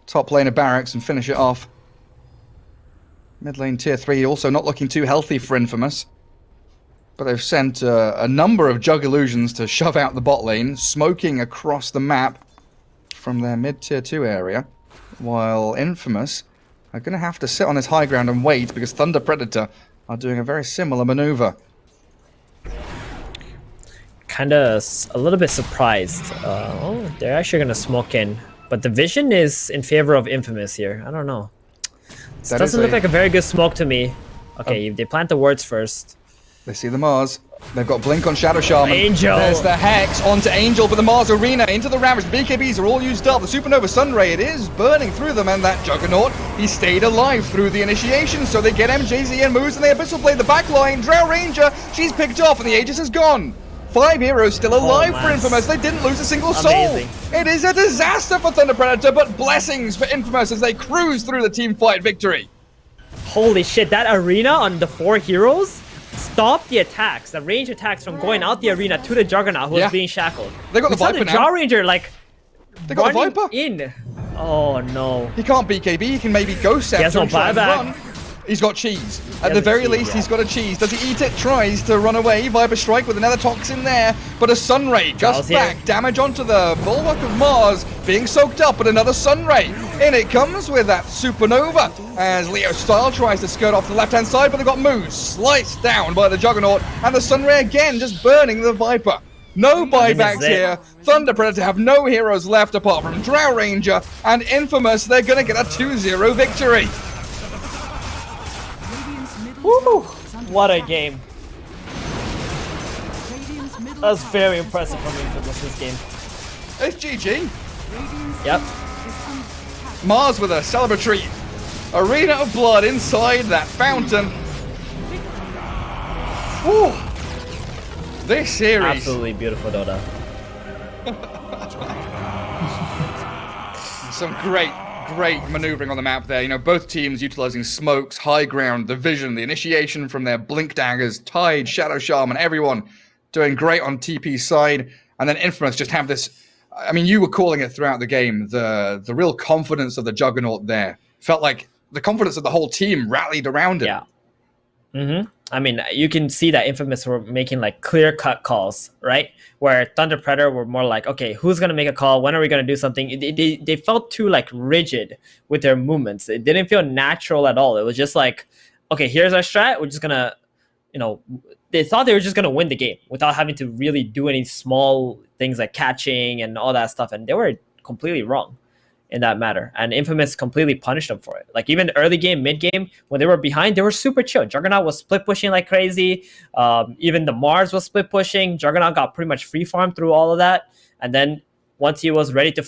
top lane of barracks and finish it off. Mid lane tier 3 also not looking too healthy for Infamous. But they've sent a number of Jug Illusions to shove out the bot lane, smoking across the map from their mid tier 2 area. While Infamous are going to have to sit on this high ground and wait because Thunder Predator are doing a very similar maneuver. Kind of a little bit surprised. They're actually gonna smoke in, but the vision is in favor of Infamous here. I don't know. This That doesn't is look a- like a very good smoke to me. Okay, they plant the wards first. They see the Mars. They've got Blink on Shadow Shaman. Angel. There's the Hex onto Angel, but the Mars Arena into the Ravage. BKBs are all used up. The Supernova Sunray, it is burning through them, and that Juggernaut, he stayed alive through the initiation, so they get MJZ and moves, and the Abyssal Blade, the backline. Drow Ranger, she's picked off, and the Aegis is gone. 5 heroes still alive for man. Infamous. They didn't lose a single soul. Amazing. It is a disaster for Thunder Predator, but blessings for Infamous as they cruise through the team fight victory. Holy shit, that arena on the 4 heroes stopped the attacks, the range attacks from going out the arena to the Juggernaut who was Yeah. being shackled. They got the We saw Viper the now. Jaw Ranger, like, They got the running Viper. in. Oh no. He can't BKB, he can maybe Ghost He has Scepter no and try and buyback. run. He's got cheese. At has the a very cheese, least, yeah. he's got a cheese. Does he eat it? Tries to run away. Viper Strike with another Toxin there. But a Sunray just Charles here. back. Damage onto the Bulwark of Mars. Being soaked up, but another Sunray. In it comes with that Supernova. As Leo Style tries to skirt off the left-hand side, but they got Moose sliced down by the Juggernaut. And the Sunray again just burning the Viper. No buybacks it. here. Thunder Predator have no heroes left apart from Drow Ranger and Infamous. They're going to get a 2-0 victory. Radiant's middle Woo! tower is under What a attack. game. Radiant's middle That was tower very is impressive under from Infamous this game. It's GG. Radiant's Yep. is under attack. Mars with a celebratory arena of blood inside that fountain. Whew. This series. Absolutely beautiful, Dota. Some great maneuvering on the map there. You know, both teams utilizing smokes, high ground, the vision, the initiation from their blink daggers, Tide, Shadow Shaman, everyone doing great on TP's side. And then Infamous just have this. I mean, you were calling it throughout the game, the real confidence of the Juggernaut there. Felt like the confidence of the whole team rallied around him. Yeah. I mean, you can see that Infamous were making like clear-cut calls, right? Where Thunder Predator were more like, okay, who's gonna make a call? When are we gonna do something? They felt too like rigid with their movements. It didn't feel natural at all. It was just like, okay, here's our strat. We're just gonna, they thought they were just gonna win the game without having to really do any small things like catching and all that stuff, and they were completely wrong in that matter. And Infamous completely punished them for it. Like even early game, mid game, when they were behind, they were super chill. Juggernaut was split pushing like crazy. Even the Mars was split pushing. Juggernaut got pretty much free farm through all of that. And then once he was ready to fight,